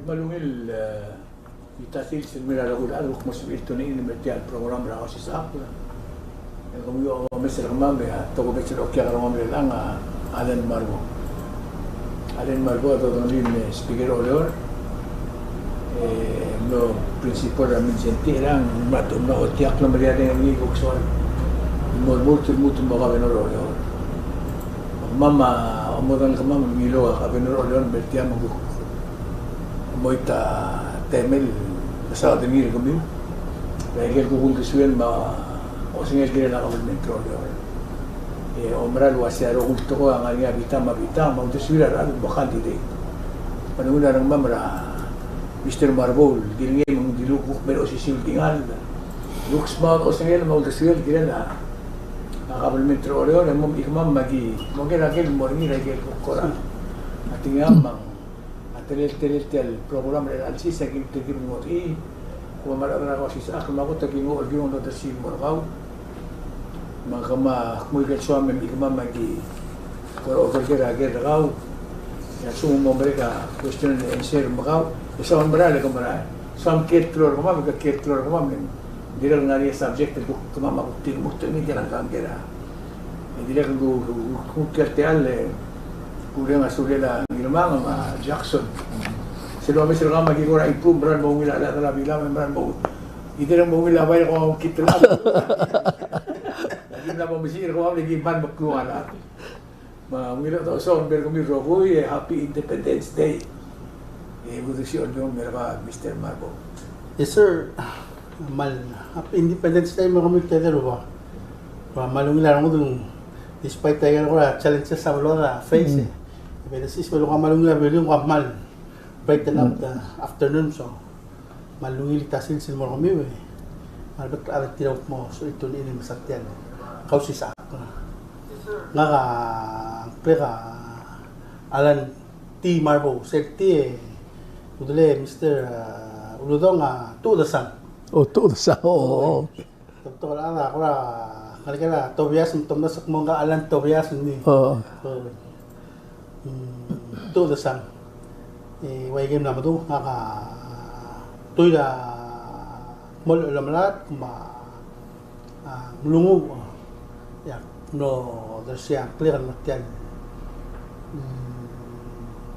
Malungil itasil sin milalagul mas ito na inimerti al program ra Kausischakl. Kung yung mesel kamame to ko mesel okya kamame lang Marbou. Marbou to din speaker olor. No principal ramin senti lang matum na okya lang mariya ng igokson. Multo mga benoro. Mama amodan kamame milo ka benoro olor bertiya mo moita temel sa ating kami dahil kung kasuyan o singes din na kami controller omral wasya ro ulto ko ang nga mabita magdesira ang candidate panuna ng mamra Mr. Marbou dilingay mong dilukok pero sisil tingal looks ba o singes magdesira din na kami controller ang mong ikmam magi magilagil mo rin lagil ko ra ating amang tel program al sisa que te quiero ir como marabra Kausischakl mago te quiero olvidar no te sin morgau magama muy que suame mi mamá aquí por oferta que regau ya sumo hombre que cuestión en ser morgau esa hombre le compara son que flor como que flor como dirá nadie subject tu como ma kuti musto ni que la cangera y dirá que te al kurang asulela Marbou Jackson. Sila kami sila kami magigura improve brand mo wala la bilang brand mo. Ito lang mo wala bay ko kita lang. Hindi na mo misir ko lagi ban magkuha na. Mangila to so ber ko mi rogo happy Independence Day. Buto siya yung merka Mr. Marbou. Yes sir. Happy Independence Day mo kami tetero ba. Malungila mo dun despite tayo ko challenges sa wala face. Pero sis malung malungil yung kamal brighten up the afternoon so malungil tasil sin mo kami malbat alat tiraw mo so ito ni masakyan Kausischakl nga ka pleka Alan T. Marbou sekti udale Mr. Uludong tudasan tudasan oo to ala ko kala Tobias tumnasak mo nga Alan Tobias ni tudasan way game na madu nga tuy da mol lamlat lungu ya no dersia clear matyan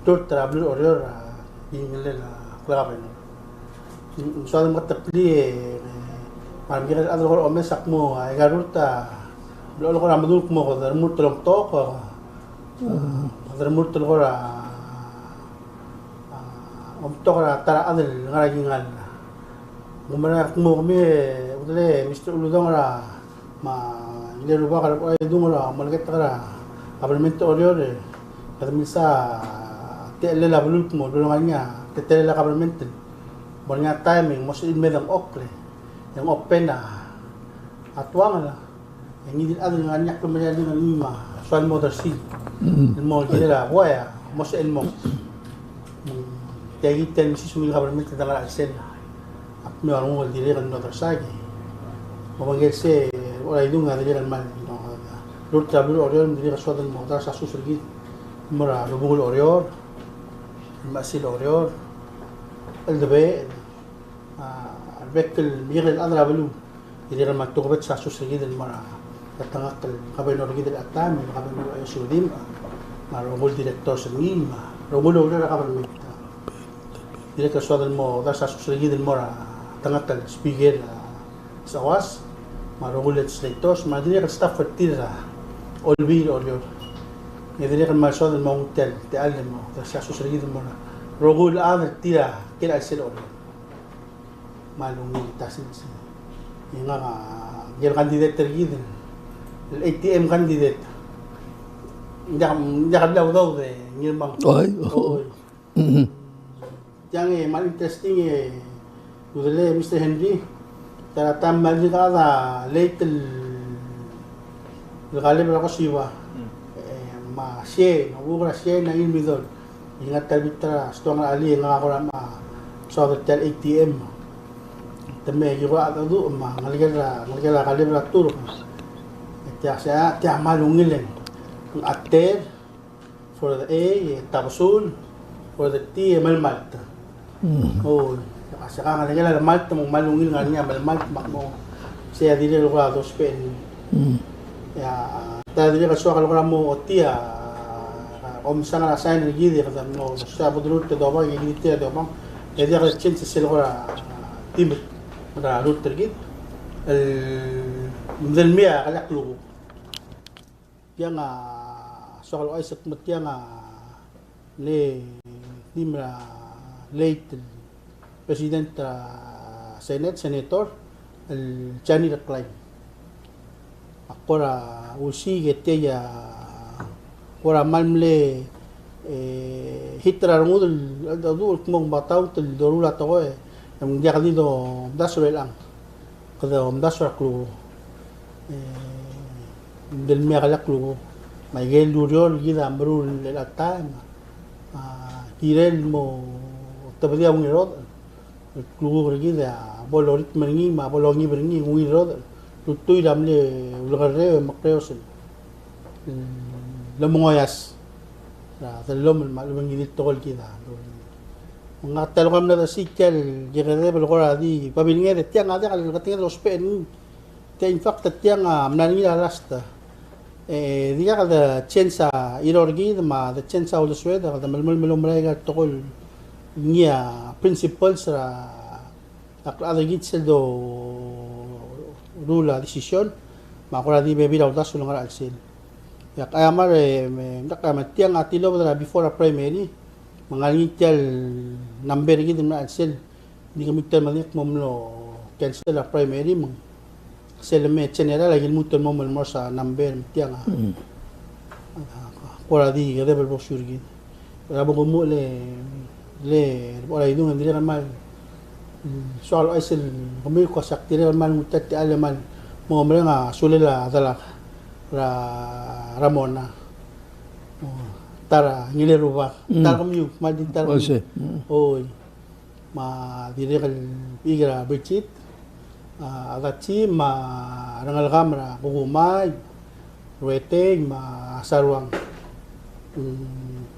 tur travel order ingele la klabe so ang matapli parang ano ko omesak mo ay garuta lo ko ramadul mo ko dar mutulong to ko Murtul ko ra to ra tara adil ngaragingan gumana mo kami udale Mr. Uludong ra nilero ba ka ay dung ra malgat ra kabinete oriore kada misa tele la bulut mo dulungan niya tele la kabinete mo nga timing mo sin medang okle yung open na atwang na hindi din adil nga niya kumaya din ng lima sual mo der si mo gila waya mo sa elmo kaya gitan si sumil kabarmen ta dala alsen at mi armo dire kan no sagi mo bagay se wala idung nga dire kan man no lut travel orior dire ka sodan mo ta sa susurgit mora rubul orior masil orior el debe bekel mirel adra belu dire kan matugbat sa susurgit mora katangak kabay no rigid atam kabay no ayusudim marumul direktor sa mima rumulo na kabarmen dire ka sodan mo da sa susurgid mo ra tangatal speaker sa was marumul legislators madire ka staff fertira olbi orior dire ka masodan mo hotel te alam mo da sa susurgid mo ra rogul an tira kila sel orior malungil tasin yung nga yung candidate tergid el ATM candidate hindi ka daw yung bang yang mal interesting udale Mr. Henry tara tambal di kada late galib ako siwa ma siya nabura siya na ilmidol ingat kalbitra stong ali nga ako ma so the ATM teme juga adu ma ngaligala kalibra tur tia sa tia malungilen ater for the A tapsul for the T malmalta oh kasi ka ngaligala malta mo malungil nga niya malmalta mo siya dili ko dos pen ya tadi ka so ka mo tia om sana sign ni gidi kada no sa budrut te doba gidi te doba e dia ka chance sel gora tim da rut tergit del mia ala club yang soal ay sa matya nga le timra late president senator el Chani Reclaim akora usige teya ora malmle hitra ngudul adul kumong bataw tel dorula to ang dia kadido dasro lang kada dasro klu del megala klu may gel duriol gida ambrul lata kirel mo tabadia ng irod klu gida bolorit mangi ma bolongi bringi ng irod tutoy damle ulgarre makreos lamongoyas sa talom malumang gilid tokol kita mga talokam na sikel jere belkora di pabilinge tiang ada kal katinga los pen te in fact tiang amnani lasta dia kada chensa irorgi ma the chensa ul sweda kada malmal melomrega tokol nia principles ra akla gitsel do rula decision makora di bebi daw dasul ngar alsil ya kaya mare tiang atilo before a primary mangalingitial number gitu na alsil di kami termanik momlo cancel a primary mang seleme general lagi muton momol mo sa number tiang pora di level brochure gitu rabo ko mo le pora idung hindi naman soal aisil kami ko sakti naman mutati alaman mo nga sulela dala Ramona tara ngileruba tara kami madin tara oy ma direkal igra bechit agati ma rangal kamera kugumay ruete ma sarwang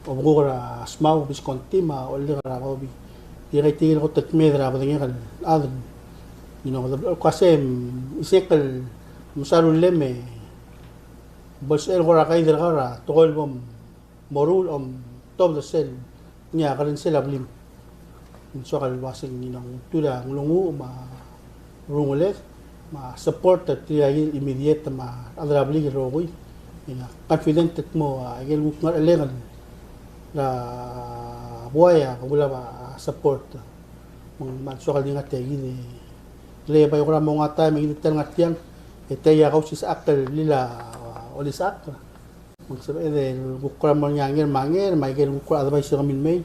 obugora smaw biskonti ma older rabi direkal tigil ko tatmedra badingin kal adon kasi isekal musarul leme bos el gora kay dergara tokol bom morul top the cell nya kalen sila blim so kal wasing ninang tula ngulungu ma rungule ma support at immediate ma adrabli rogoy ina confident mo agel ngar elengan la buaya kabula ba support man so kal dingat gini le ba yokra mo ngata mi gitan ngatiang etaya Kausischakl lila olisak magsabi bukra mo nyangir mangir may gel bukra advice kami may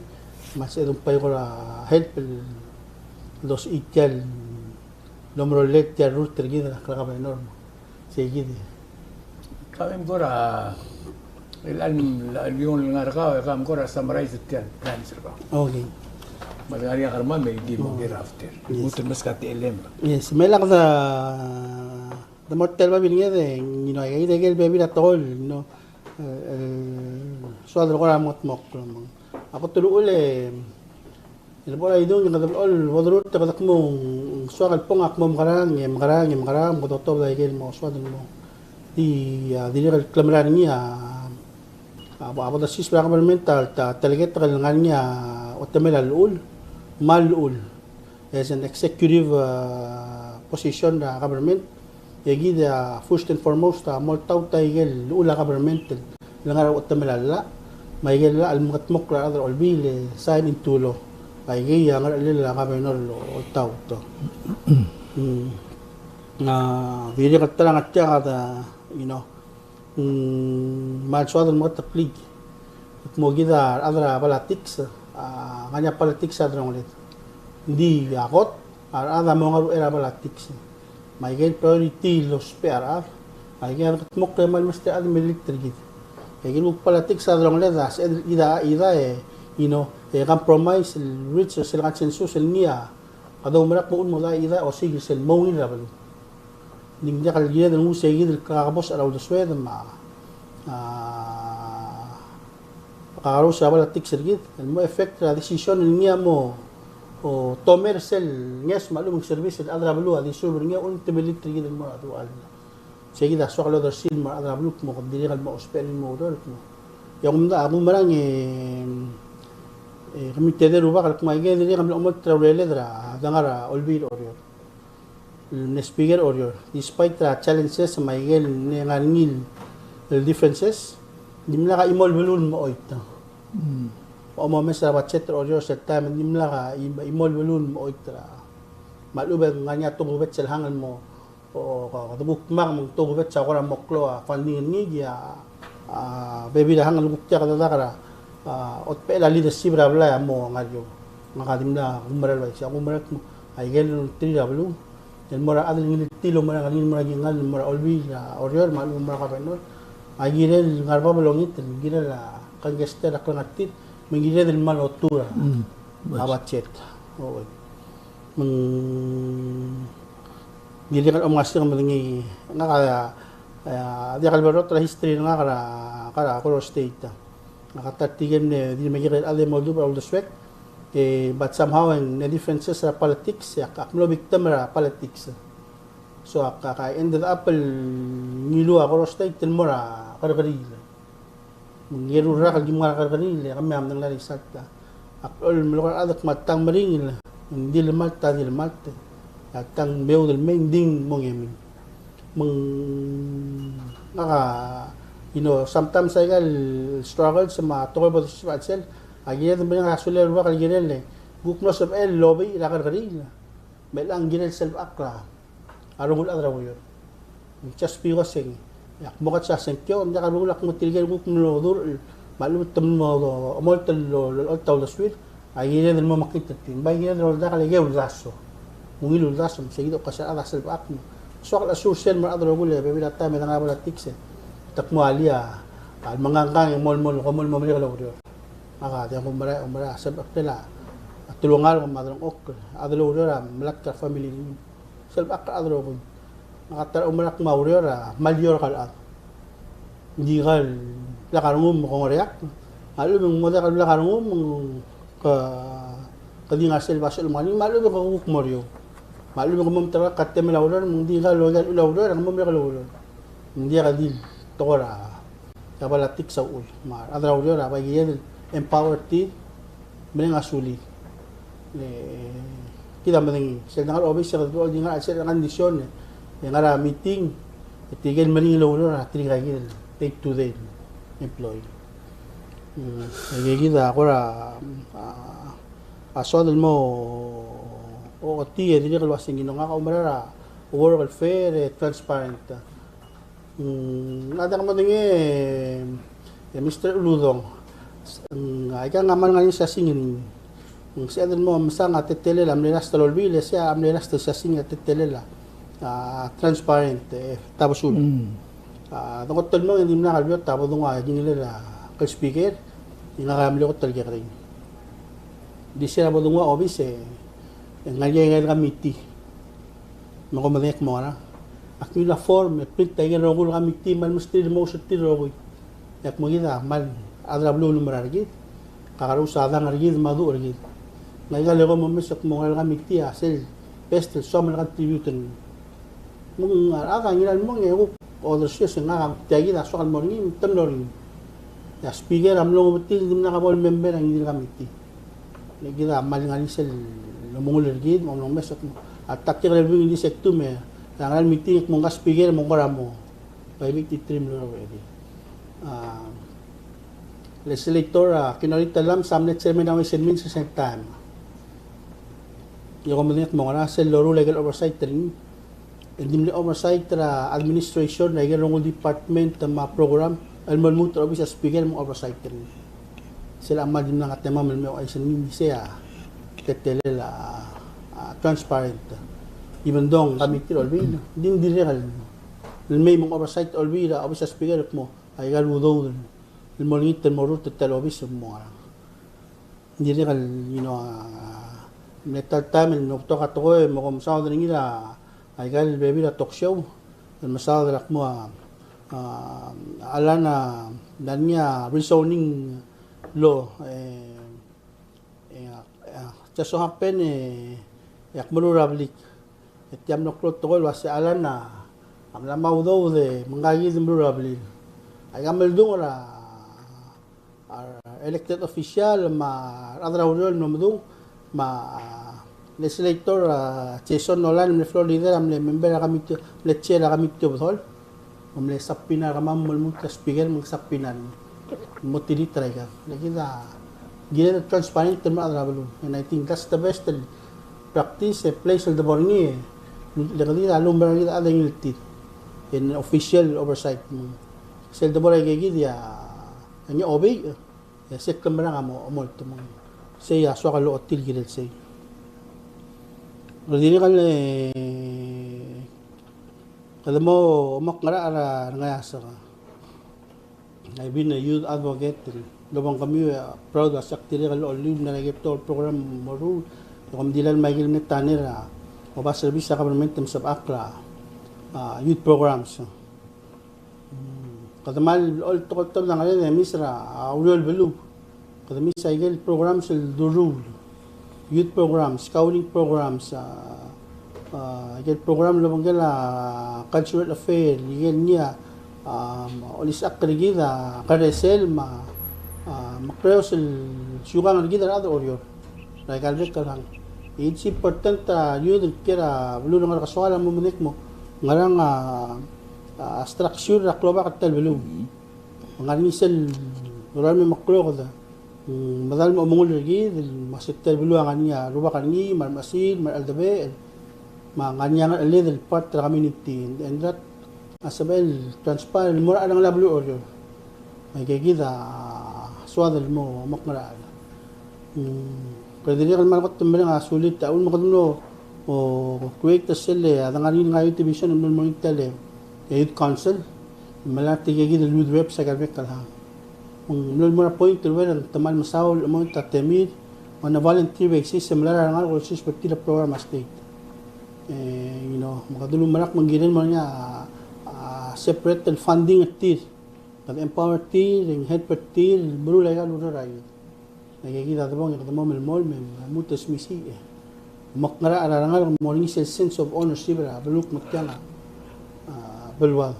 mas edong pay ko help los ityal lomrolet ya router gid na kaka enorme sige kami gora yung ngarka kami gora summarize tiyan answer ka okay magari karma may di mo after mutan mas ka TLM yes may lang the mortal baby niya de ay gel baby na tol no so adro ko ramot mok ako tulo ule ilbo ay do yung kadol wadro ta kadak mo so kal pong akmom karang mo to ay gel mo so adro mo di kal klamran niya abo da sis mental ta talaget kal nganya otamela malul as an executive position na government yagi da first and foremost moltaw taygel ula government langar otamelala maygel almukat mokra other olbil sign in tulo aygi yangar alila governor otaw to na video katlang atya kada malso adal mga taplig at mo gida adra politics kanya politics adra ulit hindi yakot ada mo nga era politics may gen priority los PRR ay gen katmok temal mas te ad military gid ay gen politics adra ulit as ida compromise reach sila consensus niya kadaw marak mo mo ida o sige sel mo ni rabalo ning dia kal gida ng sige del kakabos araw da sweda ma kakaro sa bala tik sergit mo effect la decision niya mo o tomer sel nges malum service al rabalo adi sur niya ultimately trigger mo ato al sige da so kalo da sin mo al rabalo mo kadili kal mo ospel mo dor yung ako marang kami teder uba kalau kumai gaya dia kami umur travel dra dangara olbir orior ne speaker orior despite the challenges may gel ne nganil differences dimla ka imol belun mo oita o mo mesra bachet orior sa time dimla ka imol belun mo oita malubeng nganya tungubet selhangan mo o katubuk mang tungubet sa kora moklo funding ni ya baby dah hangal bukti kata kara otpe la leadership rabla mo ngayo makadimla umaral ba siya umaral ay gel tri rablu el mora adil ngilitilo mara kanin mara gingal mora olbi orior malu mara ka penol ay girel ngarba belongit girel kan gester akon atit mengirel del mal otura abachet o gili kan omasir mengi ngaka dia kalau berot history nga kara Koro State nakatatigem ne di magigil ale modul all the swek but somehow in the differences sa politics aklo victim ra politics so ka ended up nilu Koro State tilmora karkari ngiru ra kal gimara karkari kami am nang lari sakta akol mulukar adak matang maring hindi lemalta atang beo del mending mongemin sometimes I struggle sa mga talk about myself. Agyan naman yung asulir ba kalginel eh. Buknos of el lobby ilakar kanila. May lang ginel self akla. Arungul adraw yun. Just because eh. Mukat sa sentyo. Hindi ka rulak mo tiligan bukno dur. Malumit tam mo amol talo taw laswil. Agyan naman mo makita tin. Bagyan naman na kaligay ulaso. Mungil ulaso. Sige do kasi ala self akla. So akla social mar adro gule bebe data me nga bala tikse takmo alia al mangangang mol komol mo mali kalo maka dia ko mara sab akla tulungal mo madrong ok adlo ura malak ka family ni self akla adro ko maka umarak maurera malyor kal hindi kal lakarungum ko react alu mo da kal lakarungum ka kadi nga self basel mali malu ko kumoryo malu ko mamtara katte melawdor mundi ka logal ulawdor ang mamya kalawdor hindi ka din tokora kabala tik sa ul mar adrawdor ba giyan empower ti men asuli le kita maning sel ngal obis sa do di nga sel kondisyon nga meeting itigen maning lawdor tri kagil take to the employee kita akora asodel mo o tiye dili kalwa singino nga umarara work fair transparent nada ka dingi Mr. Uludong ay ka ngaman ngayon sa singin si adel mo masang atetelela amnelas talolbile siya amnelas to sa singin atetelela transparent tapos tungkol tol mo hindi na kalbiyot tapos nga ginila ka speaker inakamli ko talga rin di siya na nga obis ngayon kamiti makumanek mo na akila form print tayo nga rogol kamiti man mustri mo sa tirogoy yak mo gina mal adrablo lumaragit kakarusada nga rigid madu rigid ngayon lego mo mesak mo nga kamiti asel pestel so man contribution mong aga ngilan mo ngayon other siya nga tagi na so kan mo rin tamlorin ya speaker amlo mutil dim na kabol member ang hindi kamiti nagila mal nga sel lumungul rigid mo nang mesok mo at takir review hindi sekto me langal meeting mo nga speaker mo karamo pwede titrim lo ready legislator kinalita lam samnet sermon ang sermon sa same time yung komunit mo nga sa loro legal oversight rin hindi oversight tra administration legal department ma program almon mo tra office speaker mo oversight rin sila ang madim ng atema mo ay sermon siya tetelela transparent even dong kami tiro albi din diregal may mong oversight albi la office speaker mo ay galudo il monit mo rut tel office mo hindi rin metal time no to kato mo kom sa din nila ay gal baby na talk show masal rak mo ala na danya rezoning law just so happen yak mururablik et yam no klot tol was ala na amla maudo de mangagi de mururablik ay gamel dung ora elected official ma adraurol no mudung ma legislator Jason Nolan me Florida am le member kami to le chair kami to bthol am le sapina kamam mulmut speaker mag sapinan motili traga legida gila transparent terma adrabulu and I think that's the best practice a place of the borni legida alumbra gida ading litit in official oversight sel de boray gigi dia anya obey ya sekam ra mo molto mo saya swakalo otil gidel say rodini kan kada mo makara ara ngayasa ka I've been a youth advocate lobang kami proud as active kalo olim na nagipto program moru kom dilan magil net tanira o ba service sa government sa akla youth programs kadamal all tokol lang ale misra ulol belu kadami sa igel programs el durul youth programs scouting programs igel program lo bangala cultural affair igel niya olis akrigida karesel makreo sel sugang gida rado oryo regal kalang it's important youth kira bulu ngar kaswala mo munik mo ngarang structure rakloba katal belu ngani sel marami maklo kada madal mo mongol lagi masittel belu ngania ruba kani marmasin maraldabe manganya ngale del part of community and that asabel transparent mo ang lablu oryo may gigida swadal mo makmara kadiri kan malakot tumbe nga sulit taon mo kadno o create sel adangani nga television mo mo tele youth council malati gigi the youth web sa garbek kalha mul mo na point to where tamal masaw mo ta temid on a volunteer basis similar nga ko sis pati program state makadulong malak mangirin mo niya separate funding at tir pag empower tir ring head per tir buru lay kan uray nagigita tabong mo melmol mutas misi makngara ararangal mo ni sense of ownership ra baluk matyana balwag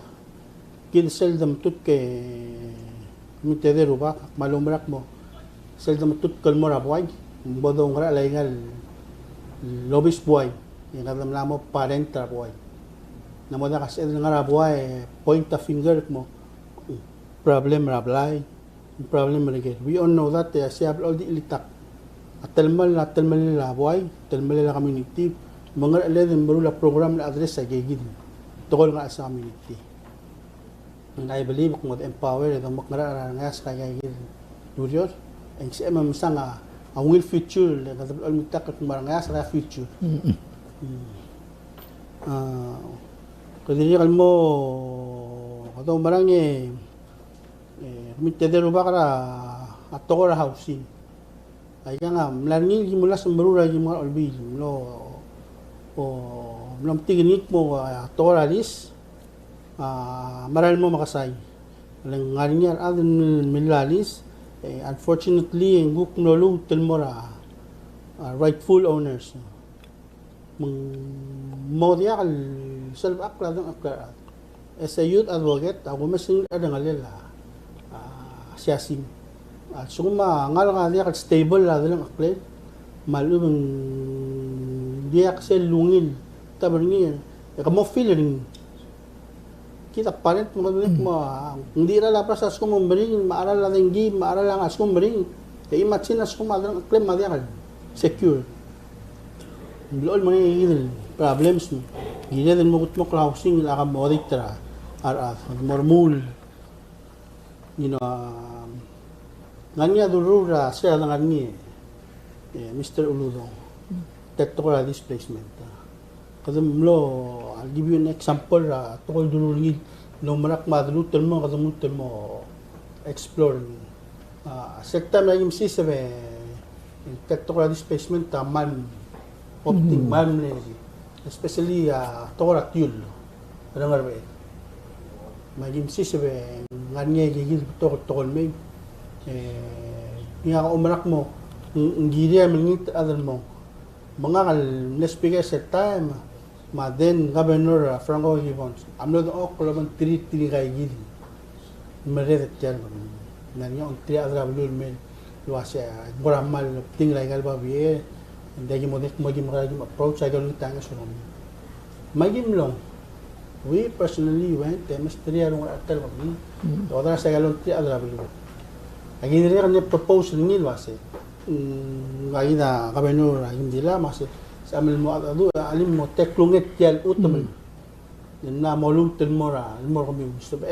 kin seldom tut ke mitedero ba malumrak mo seldom tut kal mo rabway bodong ra layngal lobis boy yung kadam mo parental boy namo da kasi nga rabway point the finger mo problem rablay problem regel we all know that siya all di ilitak atalmal la boy atalmal la community mga alin barula program na address sa gigid tungkol nga sa community. And I believe kung mag-empower itong maknara nga sa kagagil Durior, ang siya mamasa nga ang will future, all mitak at marang nga sa future. Kadiri mo, katong marang kumitedero ba kara at toko ra housing. Ay ka nga, malarngil mula sa marura yung mga olbil, Mlam tiginit mo toralis maral mo makasay lang ngarinyar adun milalis unfortunately ang guk nolu telmora rightful owners mo dia kal self akla dong akla as a youth advocate ako masin ada ngalela siyasim at suma ngal nga dia kal stable la dong akla malubang dia kasi lungil tabarngin kamo feeling kita parent mo hindi ra la prasas ko mong maaral la dengi maaral lang as ko bring kay imagine as ko madang claim madiakal secure bilol mga igil problems mo gila din mo kut mo housing la ka moditra mormul nganya durura siya lang ni Mr. Uludong technical displacement kadam lo I'll give you an example tukol dulungi no marak madlutel mo explore sekta na yung sisabe Tektokola displacement man opting man especially tokola yul rangar be magim sisbe nganye gigil tokol me nga umarak mo ngiriya mingit adal mo mga kal nespige sa time ma then governor Franco Gibbons amlo do okolo man tri kay gil meret tel nanyo on tri adra blul men luasa boramal tingray gal ba biye ndagi mo nek magim ragim approach ay galung tanga so magim long we personally went chemistry arong atal kami odra sa galung tri adra blul agi dire kan propose ni luasa lagi na governor hindi la mas sa amin mo adu alim mo teklunget yal utom na molung telmora mo kami gusto ba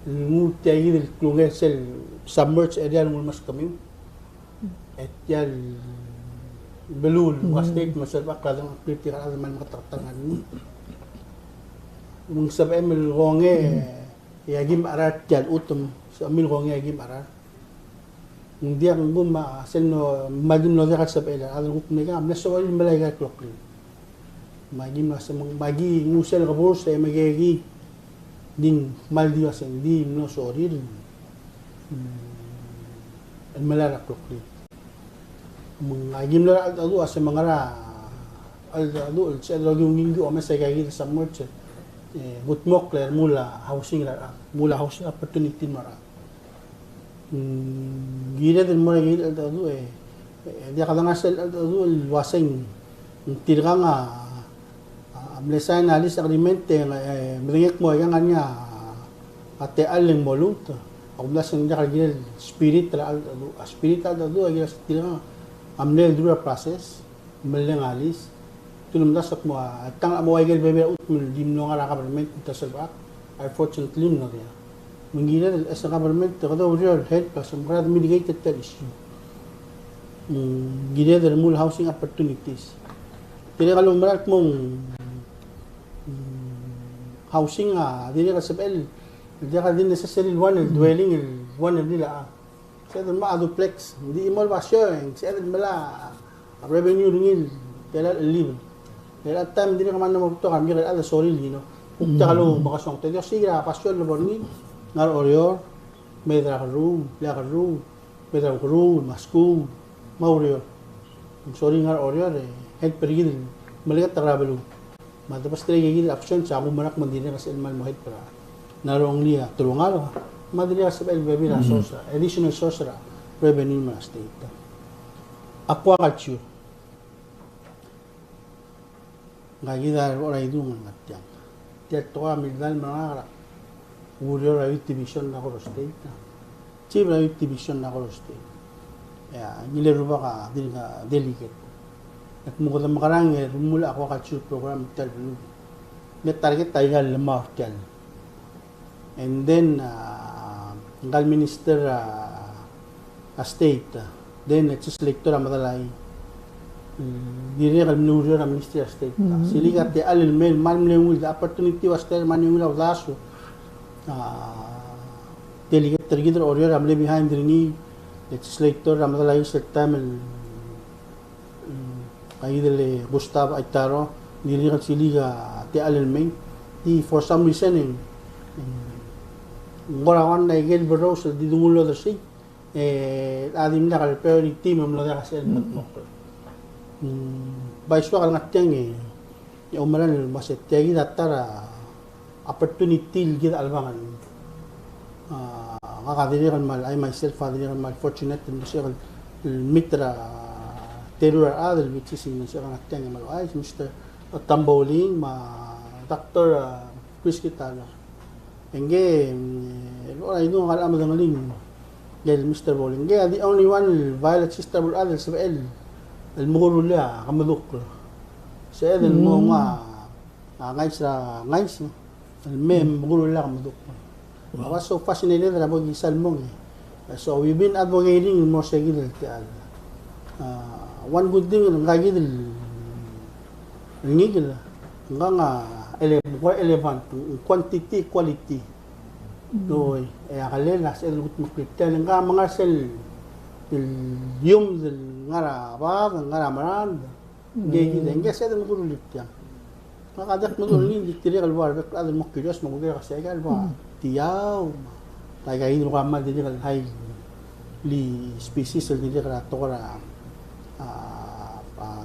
mu tayi del klunget sel submerged area mo mas kami et yal belul was state mo sa bakla ng critical man matatangan ni mung sa emil ronge yagim arat yal utom sa amin ronge yagim arat hindi ang guma seno magim no dekat sa pela alam ko nega amna so wal malay ga klok magim na sa magi ngusel ka burs ay magigi ding maldi wasen di no sorry ang malara klok magim na adu sa mga ra adu sa lagi minggu o mesay gagi sa merch butmok ler mula housing opportunity mara gila din mo gila adu dia kadang asal adu wasing tirga nga amlesa analis agreement mringek mo yang anya ate aling molut og lasang dia kagil spirit adu gila tirga amnel dura process meleng alis tulum dasok mo tang mo gil bebe utmul dimno nga government tasalbak unfortunately no dia mengira as a government kada real help us grad mitigated that issue gila der mul housing opportunities tira kalong marat mong housing dili ka sabel di ka din necessary one dwelling one nila sa ma duplex hindi mo basyo sa mala revenue ringil kaya live kaya time dili ka man mo to kami ala sorry lino ukta kalong bakasong tayo sigira pasyon lo borni ngar orior medra room medra room masku maurior sorry ngar orior head perigil malikat travel matapas kaya gigil option sa mo manak mandina kasi elman mo head para narong niya tulungalo madili sa LBB na source additional source revenue na state aquaculture ngagidar oray dung ngatyang tiyak to kami dal mga Urior ay division na ko state na. Chief ay division na ko state. Ya, nilero ba ka din ka delicate. At mo ko na makarang mula ako culture program tel blue. May target tayo nga lamar tel. And then ngal minister state. Then legislator madalay. Dire kal Urior ang minister state. Sili ka te alil men man le the opportunity was there man yung laso. Delegate tergider orior amle behind rini legislator amadalay sa tamil kaidele Gustavo Aitaro nilikat siliga ti alelmeng di for some reason ngorawan na igel bros di dungulo da sig adim na kal pero ni team amlo da kasi matmok baiswa kal ngatyang umaran maset tagi datara opportunity gid albangan kakadirikan mal I myself kadirikan mal fortunate in siya mitra terror adel which is in siya ngatyang mal ay Mr. Tamboling ma Dr. Chris Kitala enge oray no kal amang ngaling gel Mr. Bowling the only one violet sister adel sa el mugurula kamaduk sa el mo nga ngais mem mugurula kamaduk. I was so fascinated about this salmon. So we've been advocating more seguidly. One good thing ng kagidil ngigil hanggang more relevant quantity quality. Doy ay akalela sa elut makriptan nga mga sel yung ngara ba ngara maran gegi denge sedem guru litya makadak mo dun ni tiri kalwar bek adal mo curious mo gura kasi kalwa tiyaw taga hin mo kamal dili kal hay li species dili kala to kala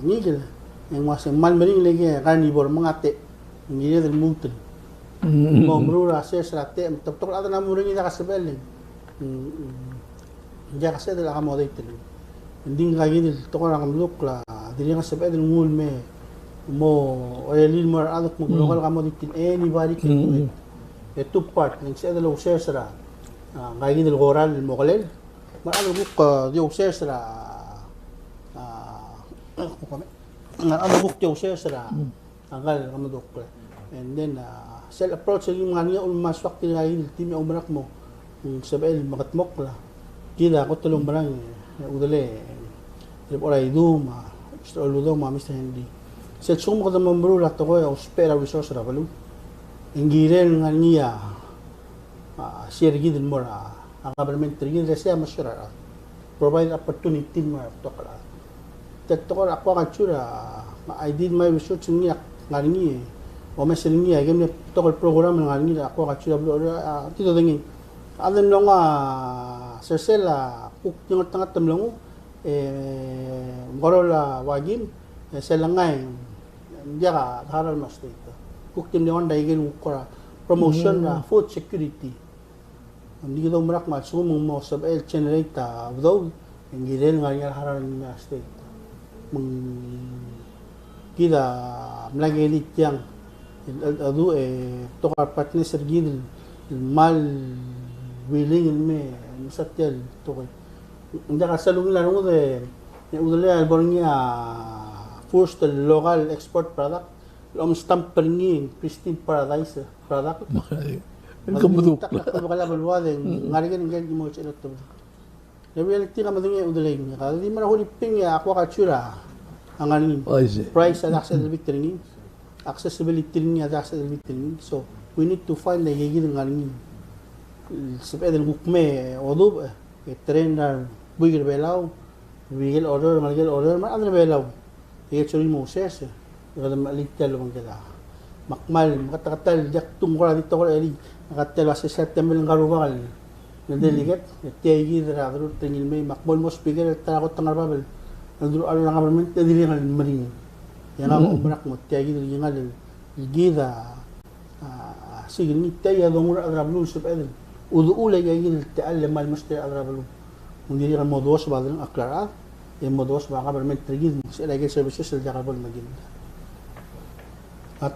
ngigil yang mas mal mering lagi carnivore mangate ngiri del mutin mo mrura se srate tok ada na muring ida kasbel ja kasi dala ka mo dito hindi lagi dil to kala kamluk la dili kasbel del mul me mo elin mar anak mo lokal kamo ditin anybody can do it e two part ng sa dalo sesra ngagi del coral mo kalel maralo buk dio sesra ano buk dio sesra angal kamo dok and then self approach yung mga niya maswak tin ngagi del tim umrak mo sabel makatmok la kila ko tulong barang udale oray duma stoludo ma Mr. Henry se sumo ko naman bro lato ko yung spare resource ra balu ingirel nga niya sirgi din mo ra ang government rin siya masyara provide opportunity mo to kala tetto ko ako katsura I did my research niya nga niya o mas niya game to ko program nga niya ako katsura tito dingin alam lang sir sela kuk yung tangat tamlong gorola wagim selangay jaka haral mas dito kuktim ni onda igel ukora promotion na food security hindi ko marak mas sumong mo sa el generate daw ngirel nga nga haral mas dito mong kita mlagi dit yang adu to ka partner sergil mal willing me satel to ko hindi ka salung laro de udale albornya first local export product stamp pernging pristine paradise product Kamuduk. Kala balwa din ngari kan ngel mo sa to the reality na madungi udale niya kada di man huli ping aquaculture ang ani price and accessibility niya so we need to find the gigi ng ani sabi del gukme odub trainer bugil belaw bigel order man andre belaw actually Moses kada malital man kada makmal makatakatal jak tungkol dito ko eli nakatel sa September ng garubal na delegate tegi dra dro tingil may makbol mo speaker takot tangar babel dro ala ng government dili ngal marin yan ako brak mo tegi dili ngal gida sige ni taya dong ra blue sub edel udu ulay gayil ta'allam al musti adra blue hindi kan modos ba ng aklara yung modos ba government trigid sa legal services sa jakabol magin at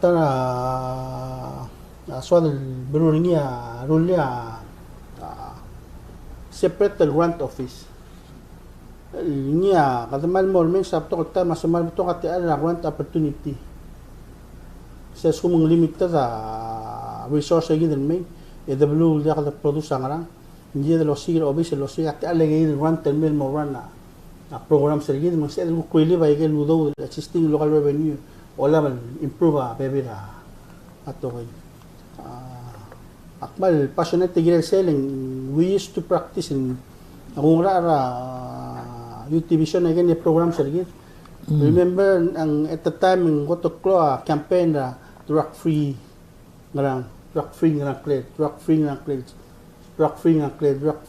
aswad beruring niya rule niya separate grant office niya katamal mo men sa to ta masamal to kati ala grant opportunity sa sumong limited resource given may EW dia kada produce ang hindi de los siglo obis los siglo at ala gay grant mil mo run program sa gid mo sa ko kwili ba igel do existing local revenue wala man improve bebira ato kay akmal passionate gil selling we used to practice in akong rara UTVision again program sa gid remember ang at the time ng gotoklo campaign drug free ngarang drug free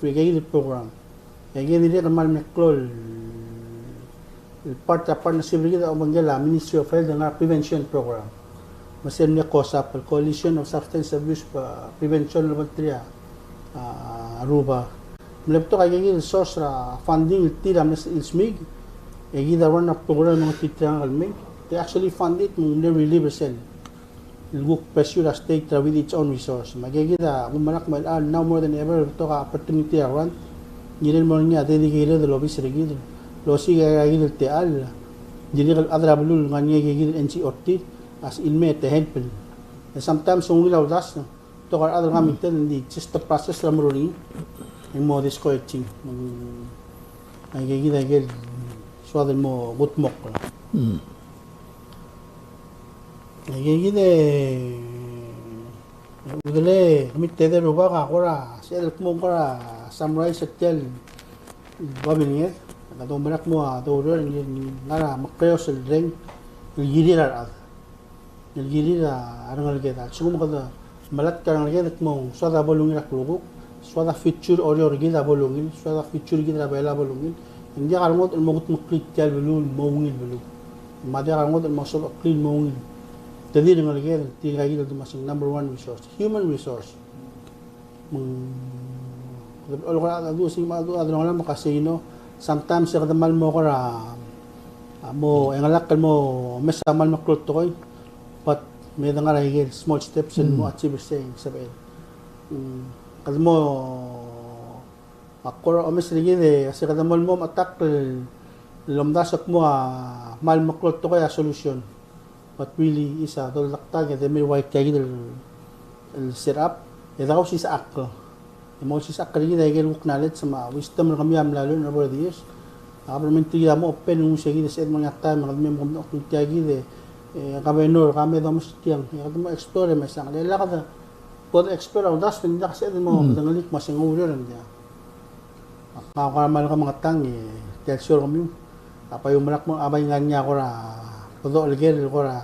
kay program kay gid dili naman meklol part na sibigid o manggala Ministry of Health nga prevention program masen niya COSAP Coalition of Substance Abuse Prevention Laboratory Aruba mlepto kay gid source funding tira mas ilsmig kay gid one of program ng titriangle mig they actually fund it ng nearly 100% ilguk pursue the state with its own resource magigid gumanak mal now more than ever to ka opportunity around nilin mo niya dedicated the lobby sergid losi gagawin ng teal dili kal adrabulul nga niya gigil NCOT as ilme te helpin sometimes only law das to kar adra gamitin hindi just the process la moroni yung modis ko etching ay gigil swadel mo gutmok ay gigil udale mitte de ruba ka kora sel mo kora samurai setel babinier Kato merak mo dodo ngara makyo sel reng girir arang algeda sugum kada malat karang algeda mo swada bolungin akluguk swada future orior gida bolungin swada future gida bela bolungin india karngot mogut muklit tel belul mowngil belu madia karngot masol clean mowngil tadi dengan algeda tiga gida masing number 1 resource human resource olga adu si madu adu ngala makasino sometimes sa kadamal mo kara mo engalakal mo mesamal maklot toy but may nga ray small steps mo achieve saying sabi kad mo akora omes ligide sa kadamal mo matak lomdasak mo mal maklot toy a solution but really isa dolakta gede may white kagid el setup eda ko si sa akko mo si sa akri gede gel knowledge sa wisdom kami am lalo na over the years Probablemente mo open yung sige sa mga time mga may mga kutiyagi de kami no kami damos tiyang mo explore may sang lela kada pod explore ang das pinda kasi mo dangali mas ang ulo ndia makakaramal ka mga tangi tell sure kami apa yung malak mo abay nga niya ko ra todo alger ko ra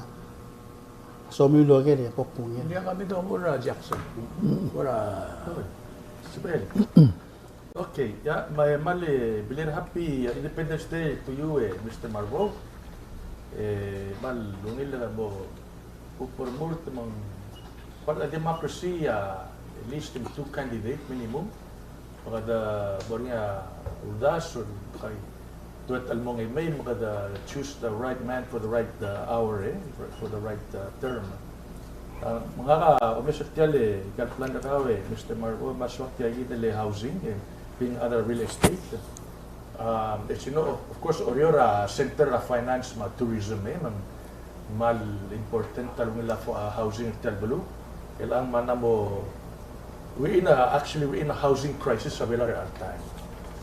so mi lo alger popong yan Hindi kami doon ko ra Jackson wala Sibel Okay, yeah, my mali bilir happy Independence Day to you, Mr. Marbou. Mal lungil na mo promote mong para democracy at least in 2 candidates minimum. Magada bornya udas or kay tuwat almong may magada choose the right man for the right hour for the right term. Mga ka omesotyal kalplan na kawe Mr. Marbou maswak tiyagi dele housing being other real estate. As you know, of course, Oriora center of finance, tourism, mal important talong nila for housing talbalo. Kailangan man mo we're in a housing crisis sa very time.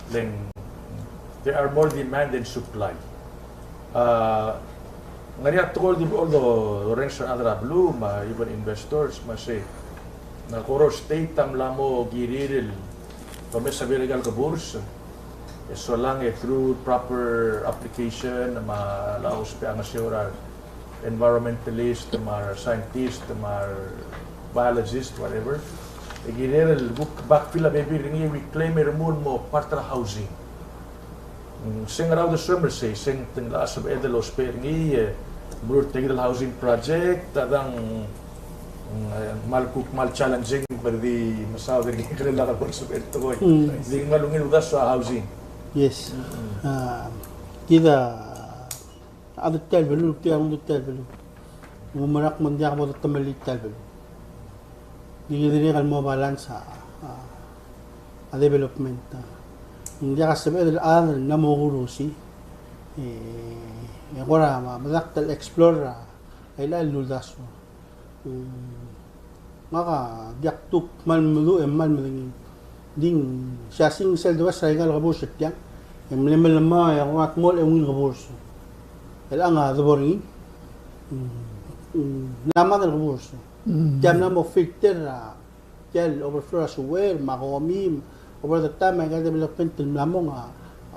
Then there are more demand than supply. Ngariya tungkol di although rents are other blue, even investors say na koro state tamla mo giriril kami sa legal ka bursa. So lang through proper application, malaos pa ang asura environmentalist, scientist, biologist, whatever. Ginero book backfill maybe ringi reclaim remove mo para housing. Sing around the summer say sing tengla sa edelos pa ringi mur tigil housing project tadang mal challenging di masaw dari kilala ka po sa ito ko. Hindi malungin udas sa housing. Yes. Kita ada tel belu, tiang untuk tel belu. Mumarak mandiak mo tamali tel belu. Dili kan mo balance a development. Hindi ka sabi al na mo gurusi. Agora madak tel explore ay la ludas mo. Maka diaktuk malmulu malmulu ding sasing sel dua sa ngal kabus tiang emlemelma ya wat mol ewin kabus elanga dobori nama del kabus jam na mo filter gel overflow as well makomim over the time ay gada development lamong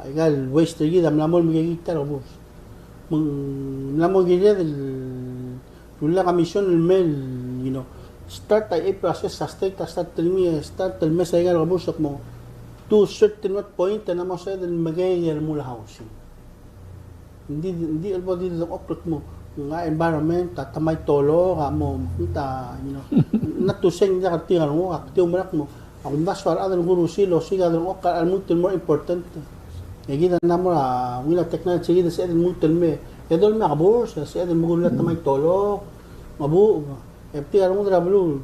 ay gal waste gida lamol migita kabus lamong gida la commission el mail you know start ay process start el mes ay gal busok mo to certain what point na mo sa del magayar mo la housing hindi albo di lang okrot mo nga environment tatamay tolo ka mo kita you know natuseng da katingan mo aktiw marak mo ang mas para adal guru silo siga dal okar al mutul more important yagi na mo wala technology da sa el mutul me edol me kabos sa el mugulat tamay tolo mabu FT arong drablu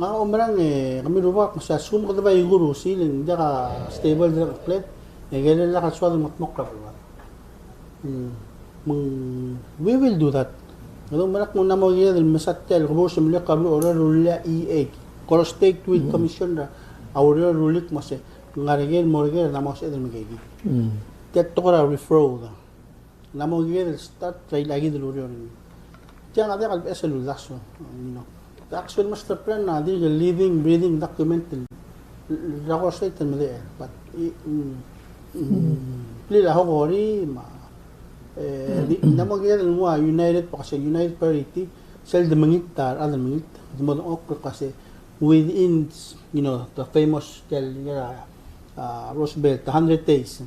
nga umrang kami ruwak sa sum ko ba yung guru siling daka stable daka plate ganyan la ka swal matmok ka ba we will do that ngalo manak mo na mo yel masatel ko sa mli kablu ora rula EA cross state with commission ra awra rulik mo se ngarigel morgel na mo sa del magigi tet to ra referral na mo yel start try lagi del oro Diyan ada kalbi sa lulas you know the actual master plan na di living breathing document record state mo there but Plila hokori namo gaya mo United pa kasi United Party sel de mangitar other mangit mo okra kasi within the famous Roosevelt 100 days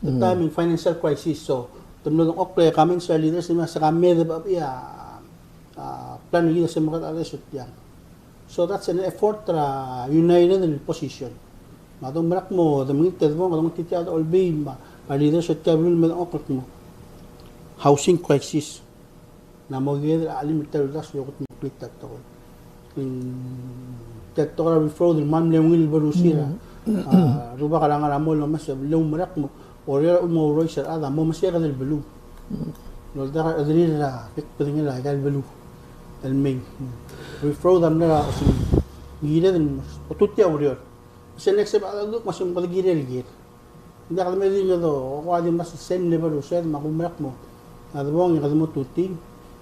the time in financial crisis so tumulong okra kaming sa leaders sa kami plan nila sa mga alasot yan so that's an effort united position madong merak mo the mangitar mo madong titiad olbay pa leadership kabil mo okra mo housing crisis na mo gaya alimiter das yokot mo klitat to tettora before the man lewil barusira ruba kalangan mo no mas lew marak mo or mo roy sir ada mo masya kadal belu no da adri la pik puding la gal belu el ming before them na si gira din tutya urior sa next ba duk mas mo gira ligir hindi ka may din do ko adi mas sen level usad makumrak mo adabong yung mo tuting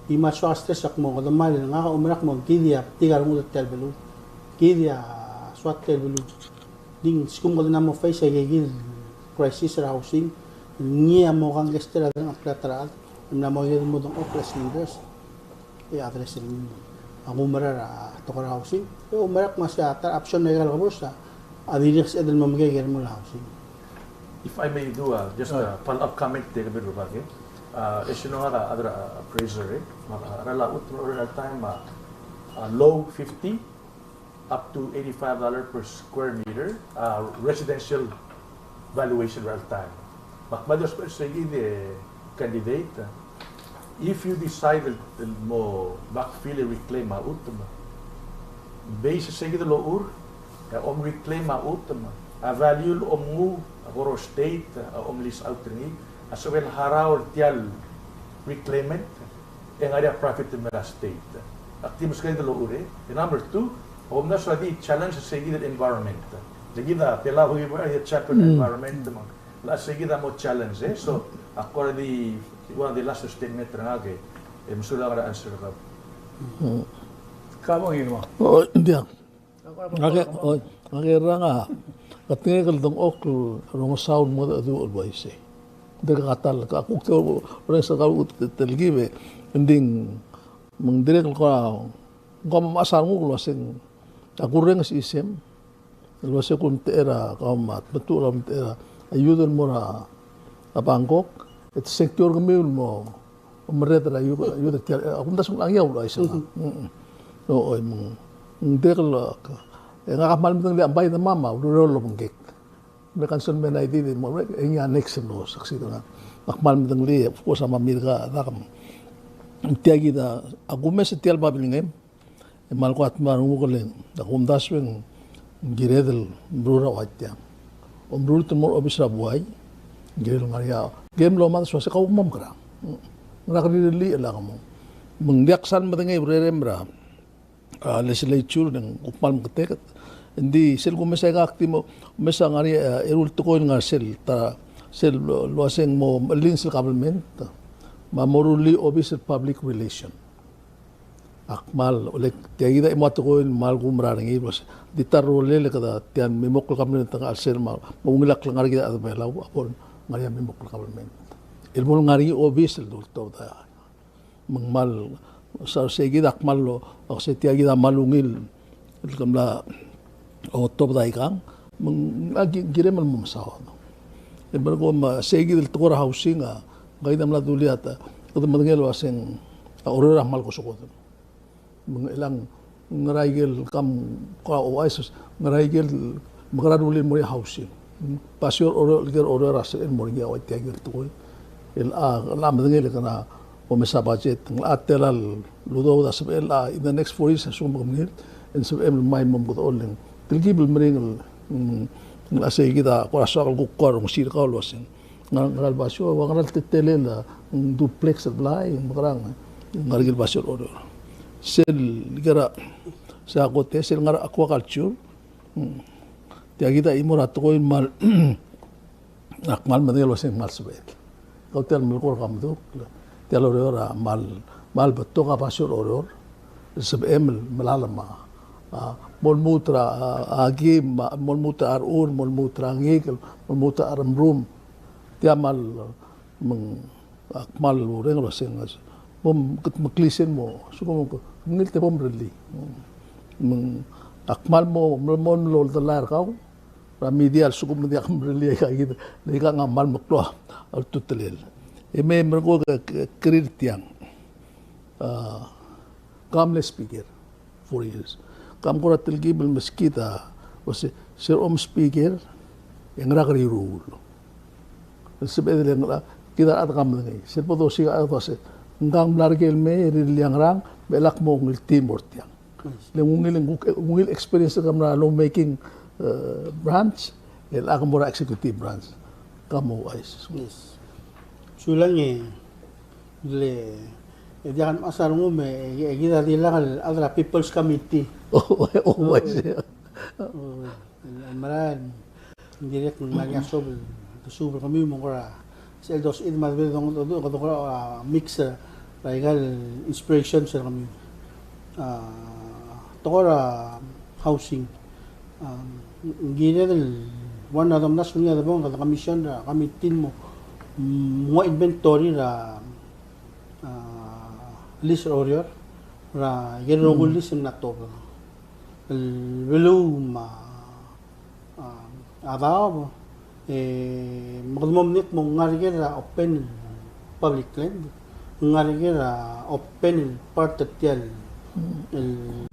di maswa stress ak mo kada mal nga umrak mo kidia tigar mo tel belu kidia swat tel belu ding skum kada mo face ay gil crisis housing niya mo kang gestera ng platral na mo yun mo dong oklas leaders ay address din ang umara to housing o umarak mas ata option na gal kabusa adilis edel mo magay mo housing. If I may do just a follow-up comment there a bit about it. As you know, other appraiser, time low 50 up to $85 per square meter residential valuation real time. Makmados per sige the candidate, if you decide mo backfill and reclaim utama, base sige the lour, reclaim utama, value mu agoro state list out ringi. As well haraw tial reclaimment ang area profit in the state. Activos kayo dalo ure. And number 2, na sa di challenge sa gid environment. Lagi da pela ho iba ay champion environment mo. La sa gid mo challenge So ako di one of the last statement nga kay musula ka answer ka. Kamo yun mo. Oh, hindi. Okay nga. Katingin ka dong oklo rong sound mo da do advice. Dekatal ka aku to orang sakal telgibe ending mengdirek ko masar mo luasin aku reng si isem luasin kun tera kamat betul lam tera ayudan mora Bangkok et sektor kemil mo mereda ayudan aku ndas ang yaw la isa no mengdirek ka ngakamal mitang di ambay na mama ulo mengkek mereka sun menai di mereka ini next no saksi tu nak makmal mitang li of course sama mirga nakam tiagi da aku mes tial babilingem mal ko atmar ngulen da kumdas wen giredel brura watya brur tu mor obisra buai girel ngaria game lo man so se kau mom kra ngakri li la kamu mengdiaksan matangai breremra legislature ng upal mketek hindi sel ko mesa akti mo mesa ngari erul to ko nga sel luaseng mo lin sel government mamoruli office public relation akmal olek tiagida imo to ko mal gumra ngi was ditarole le kada tian memok government tanga sel ma mungilak lang ngari ada belaw apon ngari memok government ilmo ngari office dul to da mangmal sa segida akmal lo kasi tiagida malungil kamla o top da ikang gireman mo masawa no ibar ko segi del tora housing gaidam la duliata kada madngel waseng orora mal ko sukot mga ilang ngaraigel kam ka oasis ngaraigel magradulin mo housing pasyor orora sa en mo ngia wa tiagir to la madngel kana o mesa budget ng atelal ludo da sa in the next 4 years so magmil en sa may mambuton tilgibel mering asay kita kurasa ko kor mo sir ka losen ngal basyo wa ngal tetele la duplex blay magrang ngargil basyo order sel gara sa ko tesel ngar aquaculture tiya kita imorat ko mal akmal madel losen mal subet hotel mo ko kam do tiya order mal beto ka basyo order sab emel malalama molmutra agim molmutra arun molmutra ngigel molmutra aramrum tiamal meng akmal reng lo sengas bom ket maklisen mo suko mo ngil te bom reli meng akmal mo mon lo dalar kau ramidial suko mo diak reli ka gitu le ka ngamal maklo al tutelel me mergo kerir tiang kamle speaker 4 years kam ko tilgi bil meskita was sir speaker yang rakari rule sebab itu kita ada kam ngai sir poto siga ato se ngam largel me riliang rang belak mo ngil timor tiang le ngil experience kam na law making branch el akamora executive branch kamo ais Yes. Sulang le jangan asal ngume kita dilang ada people's committee. ais Maran direct nanya sobre kami mongora sel dos id mas be dong do mix legal inspiration sa kami tokora housing gire del one of them national da bong commission da committee mo mo inventory ra list orior ra yero list na to el velum Abao, magmamnik mo ngarigera open public land, ngarigera open part of tiel, el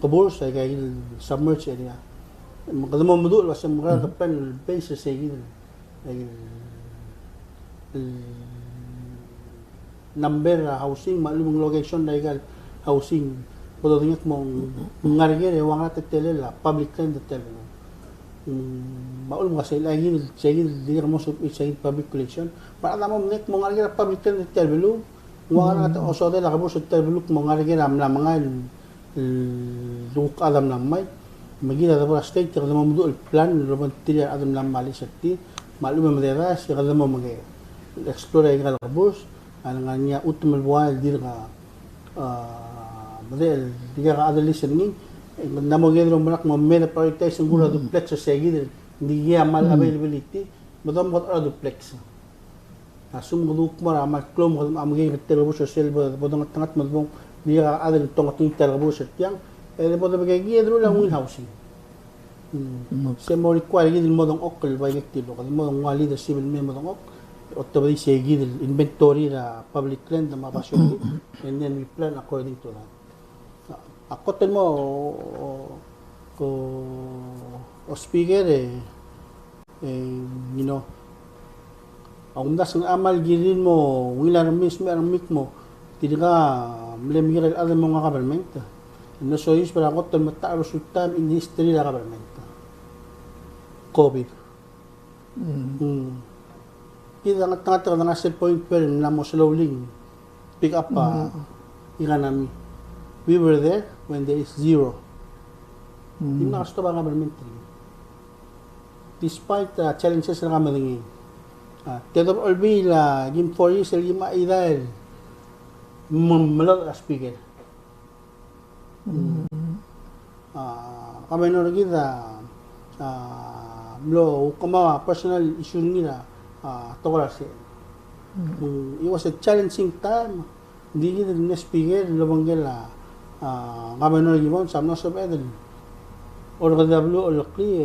kabur sa gay submerged area. Magmam mudul was mga open base sa gil, number housing malumong location na igal housing. Pwede ngit mo ngarigera wang natin telela public land tel. Maul mga sa ilagin hindi ka mo sa public collection para naman mo nga public interview mga natin oso dahil nakabur sa interview mo nga rin na mga luk alam na may magiging na state ka naman mo doon plan naman tila alam na mali sa ti malu mo maderas ka naman mo mag-explore yung nakabur ano nga niya ultimal buwan di ka madel di ka ka-other listening namo gero manak mo may prioritize ng gula duplex sa segid hindi mal availability madam ko ara duplex asum guduk mara ma klom ko amgay terbo sa selbo bodong tangat madbong di ka adal tong ating terbo sa tiang bodo bagay gero lang win housing se mo require gid modong okol by active ko mo ng wali da civil me modong ok ottobadi segid inventory na public land na mapasyon and then we plan according to that. Ako tin mo o speaker you know ang das ng amal girin mo wala mismo ang mic mo hindi ka malamigil alam mo nga government no so is para ako tin mata resulta in history na government COVID kita nga nga set point pero na mo slowly pick up ikanami. We were there when there is zero. Hindi nakasto ba nga government? Despite challenges na kami ngayon. Teto Olbi la game 4 years yung maidal malal as speaker. Kami nung kita lo kumawa personal issue nila tokorasi. It was a challenging time. Hindi kita na speaker lumanggal kami nung gimon sa mga sabedal or kadablo or lakli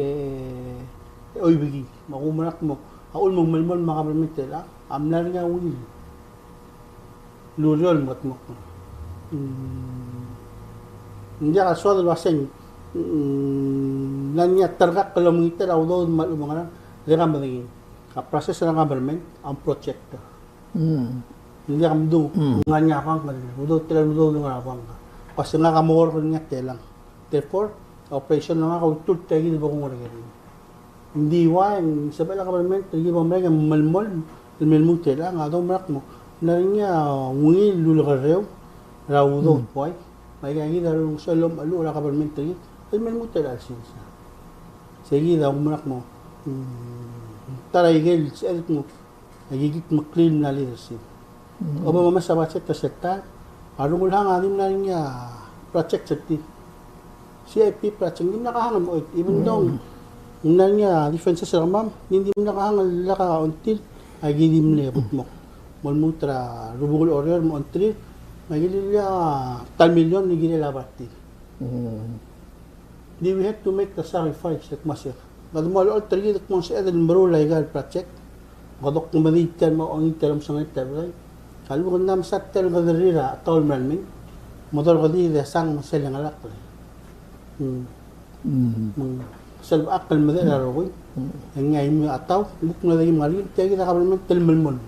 oy bigi makumanak mo aul mong malmol makapalimit amnar nga wili lurol mat mo hindi ka swal waseng nanya targak kalau mengiter au do malumangan rekam bagin ka process ng government ang project hindi ka mdu nganya kang do telo nga kang kasi nga kamor ko nga telang. Therefore, operation na nga kautul tayo di ba kung rin. Hindi wain sa pala government hindi ba mga malmol malmol telang nga daw marak mo na niya ngil lularew raw do boy may gangi daw sa lom alu la government ri ay malmol telang siya. Sige daw marak mo taray gel sa mo nagigit mo clean na leadership. O ba mama sa budget ta seta arong lang anim na niya project sa ti CIP project hindi nakahangam mo even though Niya defense sa ma'am, hindi mo nakahangal laka until ay gilim lebot mo. Mulmutra rubugol order mo until may gilila 10 million ni gilila bati. We have to make the sacrifice at masir. Kada mo all three that mo sa edel bro legal project. Godok mo manitan mo ang interim sa ngit tabay. Kalu ko nam sa tel gaderira tol man min. Motor ko di sang maselang alak. Selb akal mo dala ro. Ang ngay mo ataw, buk na lagi mali, kaya kita kabalman telmelmon.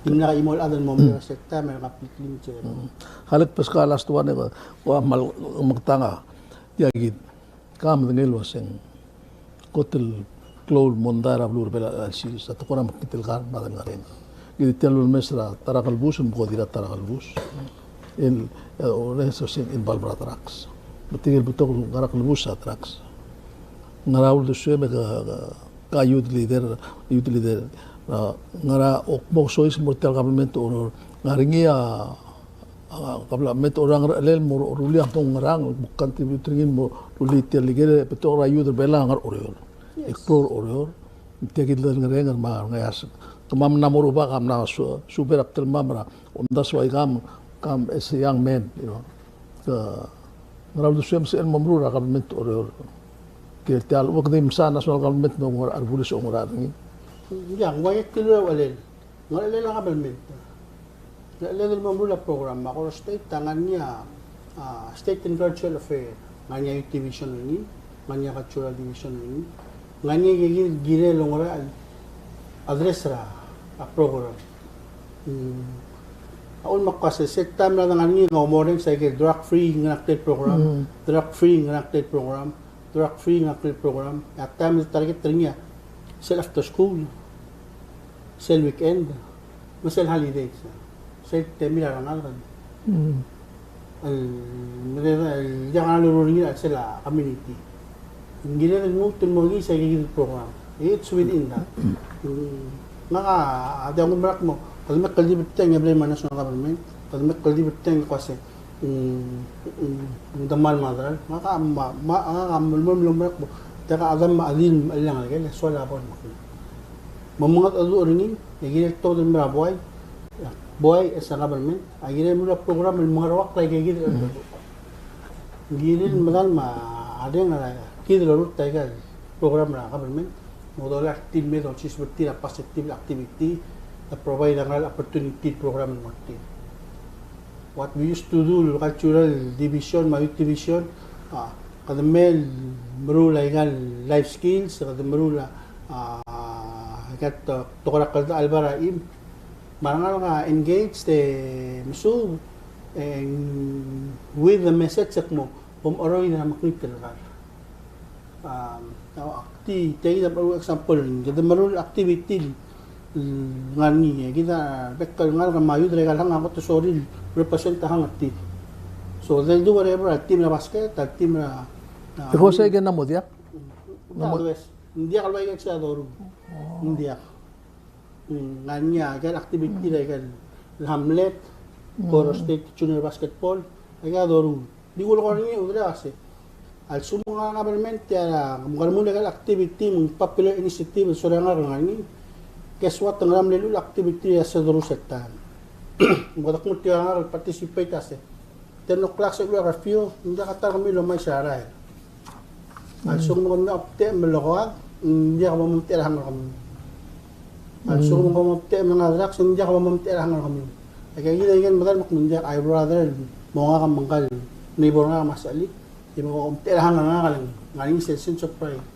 Tim na imol adan mo mo sekta may kapitlim che. Halit pas ka last one ko mal magtanga. Yagid. Kam ngel waseng. Kotel klol mondara blur bela sil sa to kona makitel kan badan ngaren. Gidi telul mesra tarakal bus mo dira tarakal bus. In oreso sin in balbra tracks. Betigil butok ngarakal bus sa tracks. Ngaraul de sueme ka youth leader ngara okmo sois mortal government or ngaringi government orang lel mo ruli atong ngarang bukan tributringin mo ruli teligere beto ra youth bela ngar oryor explore oryor tegid len ngareng ma ngayas kamam namoro ba kam na super aptel mamra ondas wai kam as a young man, you know ngaraul de sueme sen mamru ra government oryor Kirtial, wag na sa national government no mga arbulis o mga rin. Yang, wayat kilo alin. Ngalala lang government. Ngalala lang mula program. Ako state, tangan niya, state and cultural affair. Nganya yung division ini, nganya cultural division ini. Nganya gire longora address ra, program. Aun makasa, set time na nganya ngomoreng sa drug-free nganakted program, drug-free nganakted program, drug-free program. At time na target niya, sell after school, sell weekend, sell holidays, sell temila lang alkan. Diyan ka nalururin nila sila community. Hindi na nagmutin mo sa gigil program. It's within that. Ada akong barak mo, pag may kalibit tayo ng national government, pag may kalibit tayo kasi damal madral makamulmulmulak mo taka adam maalin alang lagi wala po mamungat adu ringin igil to den boy as a government agil mo program mga rawak lagi gilin madal ma adeng ala kidlo taga program ra government modal active method sisberti la positive activity that provide an opportunity program mo what we used to do, cultural division, youth division, kada mel marula ikan life skills, kada marula ikat tokorak kada albaraim, marang nga engaged musu with the message at mo pumoroy na makritel ka. Akti, tayo na paro example, kada marula activity ngani kita bekal ngal mayu dre galang ako to sorry represent hang ati so they'll do whatever team na basket team na because ay ganun mo diya hindi ka kalbay sa doro hindi ngani gan activity dre gan hamlet for state junior basketball ay ga doro di ko ko ni udra kasi al sumo nga government ya mo legal activity mong popular initiative so nga ngani guess what ang ramle lul activity sa Doroseta. Mga kung tiyangar participate kasi 10 o'clock sa ulo review hindi ka kami lumay sa aray. Also mo na upte maloko hindi ka mamutirahan kami. Also mo mamute mga drugs hindi ka mamutirahan kami. Kaya gila madal makmundiak I brother mo nga kamangkal neighbor nga masalik. Di mo mamutirahan nga kalang ngaling sense of pride.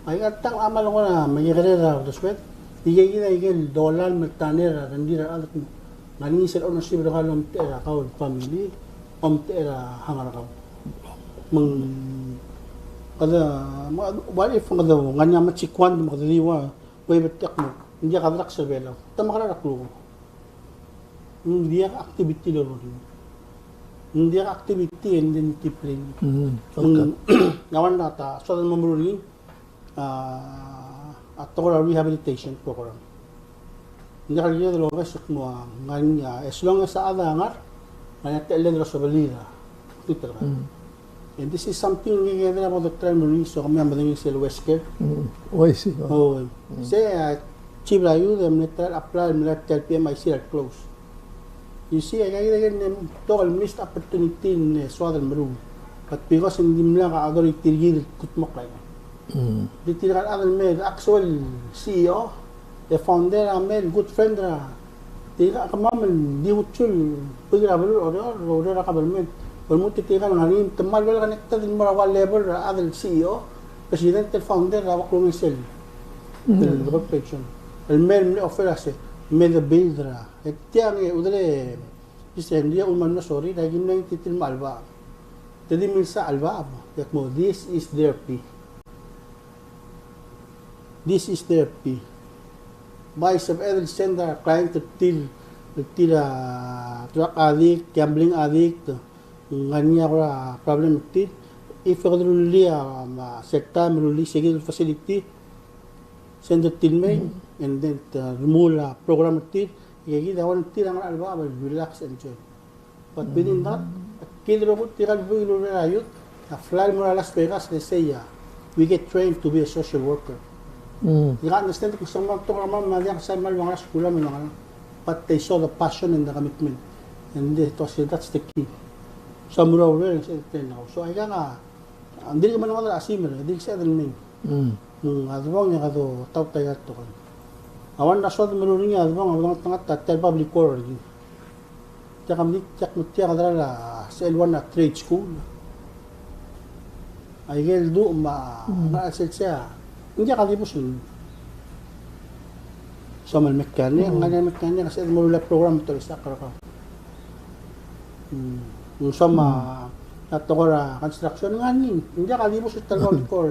Ay atang amal ko na magigirera dos wet. Igay dollar magtanera hindi ra alat mo ngani sir ono si bro kalom tera kaul family tera hangar ka mang kada what if kada nganya machikwan mo kada liwa way betek mo hindi ka drak sa belaw tama ka ra ko hindi ka activity lo hindi ka activity and then tipling ngawan nata so mo muruli at rehabilitation program. Hindi ka rin yung lobes mo nganya as long as sa adangar nganya telen ra sa balida. Tito ka. And this is something we get about the primary, so kami ang madaming sila Wesker. I see. Oh, say, chief la you, them letter apply, letter PMIC are close. You see, I get them total missed opportunity in Southern Marbou. But because hindi mo lang kaagad itirigil kutmok lang. Ditirakan other men, actual CEO, the founder, men, good friend, tira kamaman, di utsul, pagkabal, or kabal, When mo titikan ng hanin, tamal wala connected in marawal level, other CEO, president, founder, hawak lumang sel. The corporation. El men ni offer ase, mega builder. Et tiang udale, isendia umano sorry, dahil na yung titil mo alba. Tadi minsa alba, yak mo, this is their P. This is their P. Vice of Edel sender, client to drug addict, gambling addict, nganya ko problem tit if you really sekta meruli segil facility send the team and then remove program tit yagi dawan tit ang alba relax and enjoy but within that kid robot tiral builo na ayut fly mo Las Vegas they say we get trained to be a social worker you understand kung sa mga to naman madya sa mga eskwela mga but they saw the passion and the commitment and that's the key. Sa muraw rin, sa train ako. So, ay ka nga, hindi naman ako na asimer, hindi sa edel main. Adabang niya kato, tao tayo kato. Awan na suwad meron niya, adabang, ang tangat, tel public quarter. Tiyak kami, tiyak mo tiyak kadala sa L1 na trade school. Ay gel do, ma-asset siya. Hindi kalibos yun. So, mal mekanik, ang ganyan mekanik, kasi marula program ito, isa karaka. Yung sama natokora construction nga nin hindi kalibos sa talon ko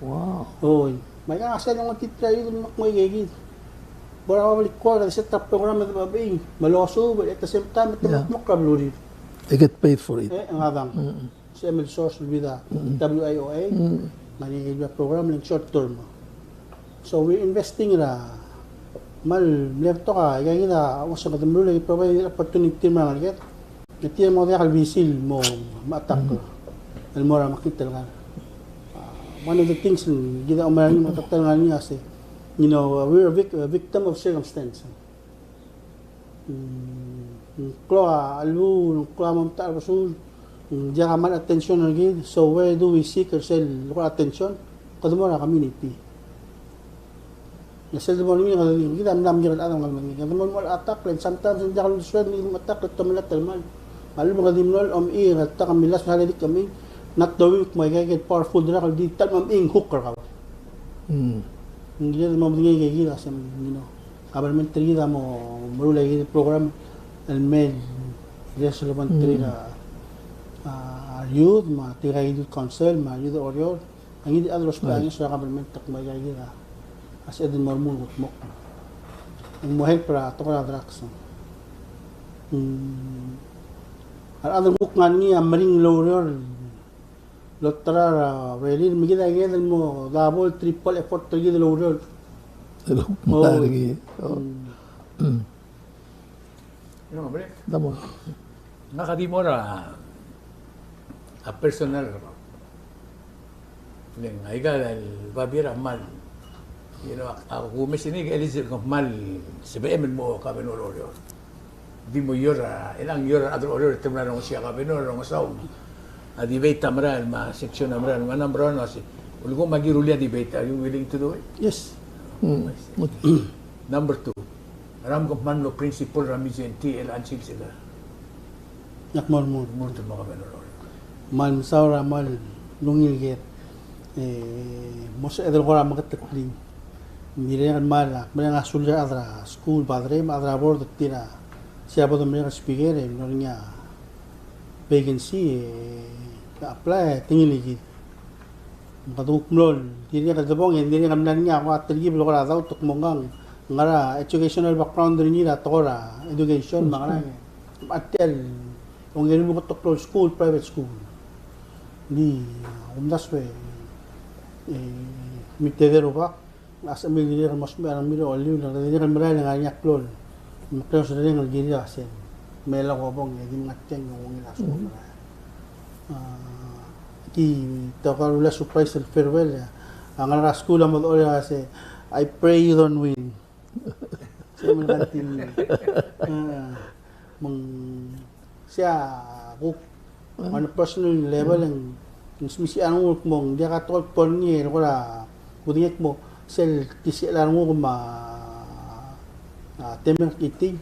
Wow. Oy may nga sa nang titray yung makmoy gigit bora balik ko sa set up program at babay maloso but at the same time ito mo kabluri They get paid for it. ang abang sa ML source with the WIOA manigil na program lang short term so we investing ra mal lefto ka gaya wasa ka dumulo provide opportunity mga get Kaya mo kaya kalbisil mo ma-attack ko. Alam mo ra makita lang. One of the things gina umalang mo tatangan niya kasi we're a victim of circumstance. Klo alu klo mo ta rasul diya ka man attention lagi. So where do we seek ourselves attention? Kadmo ra community. Nasel mo ni kita nam giran adam ngal kadmo mo attack and sometimes hindi ka luswed ni attack at tamalat talman. Alam mga dimnol at takamilas na haladik kami not the week may get powerful na kaldi tal maming hooker ka. Hindi na mabingay gigila sa government tree mo marulay program and med relevant tree na youth ma tiray youth council ma youth oriol ang hindi adros pa sa government tak may gigila as edin mormul mo ang mohel para to ka drugs. Ang book nga niya, maring lower, lotra, really, magiging agad mo, double, triple effort to get lower. Yun nga, balik. Damo. Nakadimora, a personal, ling, aiga, babira, mal. Ako kumisinig, elisir ko, mal, sabihin mo, kami noloryo. Di mo yura, ilang yura adro order temra nung siya kabinor nung saum. Debate tamran ma section amran manambron asi. Ulgo magirulia debate. Are you willing to do it? Yes. Number 2. Ram ko man lo principle ramizenti el ansil sila. Yak mormor. Murto mo kabinor. Mal saura mal lungilget. Mos edel gora magatakling. Mirengan malak, mirengan sulya adra school padre adra board tira. Siya po itong mga speaker, meron niya vacancy, apply, tingin ligid. Makatukmlol, hindi niya kadabong, hindi niya kamnan niya, ako at talgib, loko na daw, tukmongang, ngara, educational background rin nila, tokora, education, mga lang. Atel, kung ganun mo tukmlol, school, private school. Hindi, kumdaswe, mitedero ka, asa militer, mas merang miro, oliw, nagdadira marali nga niya, klol. Pero sa rin ang giri kasi may lang ko bang hindi mga tiyan yung ilaso ko na ki takarula surprise and farewell ya. Ang ara school mo ori kasi I pray you don't win. Siya man kantin. Mong siya ko on a personal level ang misi ang work mo dia ka tol pon ni ko la kudiyek mo sel tisi la mo ma temer kiti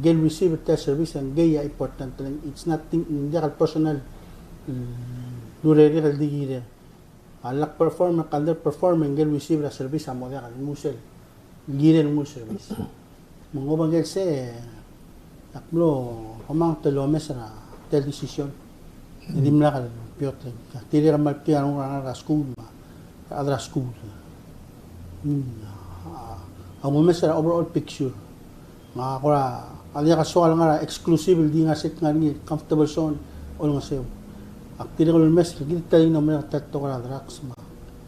gel receive the service and gaya important lang it's nothing dia ka personal durere kal digire alak perform kan performing gel receive the service amo dia kan musel gire mo service mo bangel se aklo kamang telomes na tel decision hindi mo nakal piotren tiri ramal piano nga school ma adra school ang mo sa overall picture nga kora ali ka soal nga exclusive di nga set nga ni comfortable zone ol nga sew aktir ko mes gid tayo na mo tatto ka drugs ma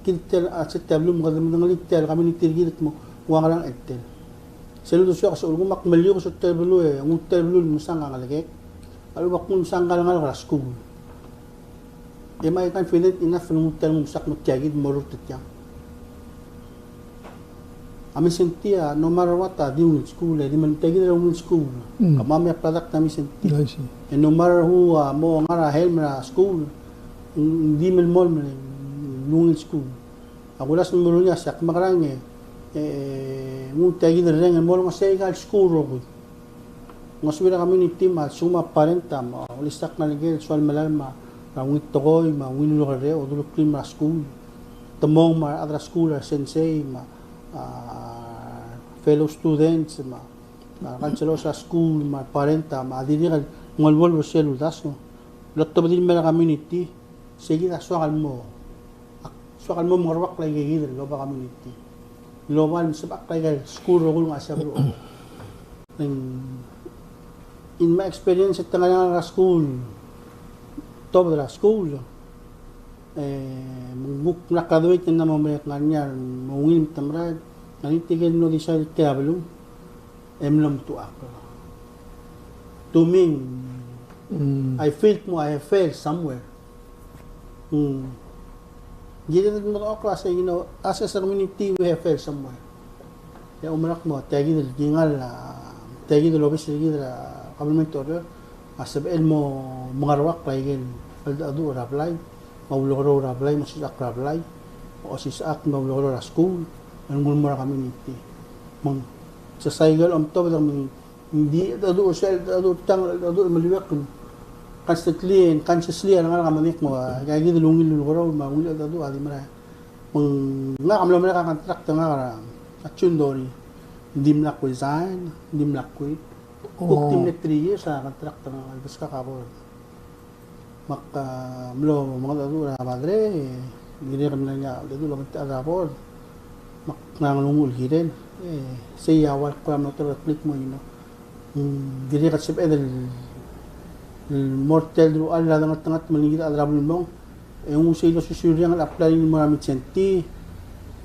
kintel at sa tablo mo kadam ng litel kami ni tirgilit mo wa ka lang etel selo siya kasi ulgo makmalyo ko sa tablo ang tablo mo sang nga lagek alwak mo sang nga nga school am I confident enough ng tel mo sak mo tiagid mo rutet yan Ami sentia no matter what di mo school di man tagi na mo school kamami product nami sentia and no matter who mo ngara helm na school di man mol man lungin school ako las numero niya sak makarang mo tagi na ring mo nga sa igal school ro ngaswira kami ni team suma parenta mo listak na ligel swal malalma rawit tokoy ma winlo kare o dulo klima school tamong ma adra school sensei ma fellow students kanselo sa school parenta adiniran ngolwol selu das no lotto din mala community sige swakal mo marwak lay gigil loba community loban sabak lay school ro nga sa bro in my experience at nga school top of the school muk nakaduit na mamayat nga niya mungin tamrad nanitigil no di sa tablo emlam to ako to me I have failed somewhere gila mo ako kasi as a community we have failed somewhere ya umarak mo tagi del gingal tagi del obis tagi del government order asabel mo mangarwak paigil adu rapply mauloro rablay mo sa rablay o sa ak mauloro ra school ang mulmura community mang sa cycle am to bang hindi adu sel adu tang adu maliwak constantly and consciously ang nga kamanik mo kaya gid lungil luluro mauli adu ali mara mang nga kamlo mara ka contract nga at yun dori hindi mla ko resign hindi mla quit kung 3 years sa contract nga albas ka kabor mlo mga dadu na madre giniram na niya dadu lang ta rapor nanglungul giren say awal ko am to click mo diri ka sip edel mortel ru ala lang tangat malingit adrabul mo yung say no susuri ang apply mo ramit senti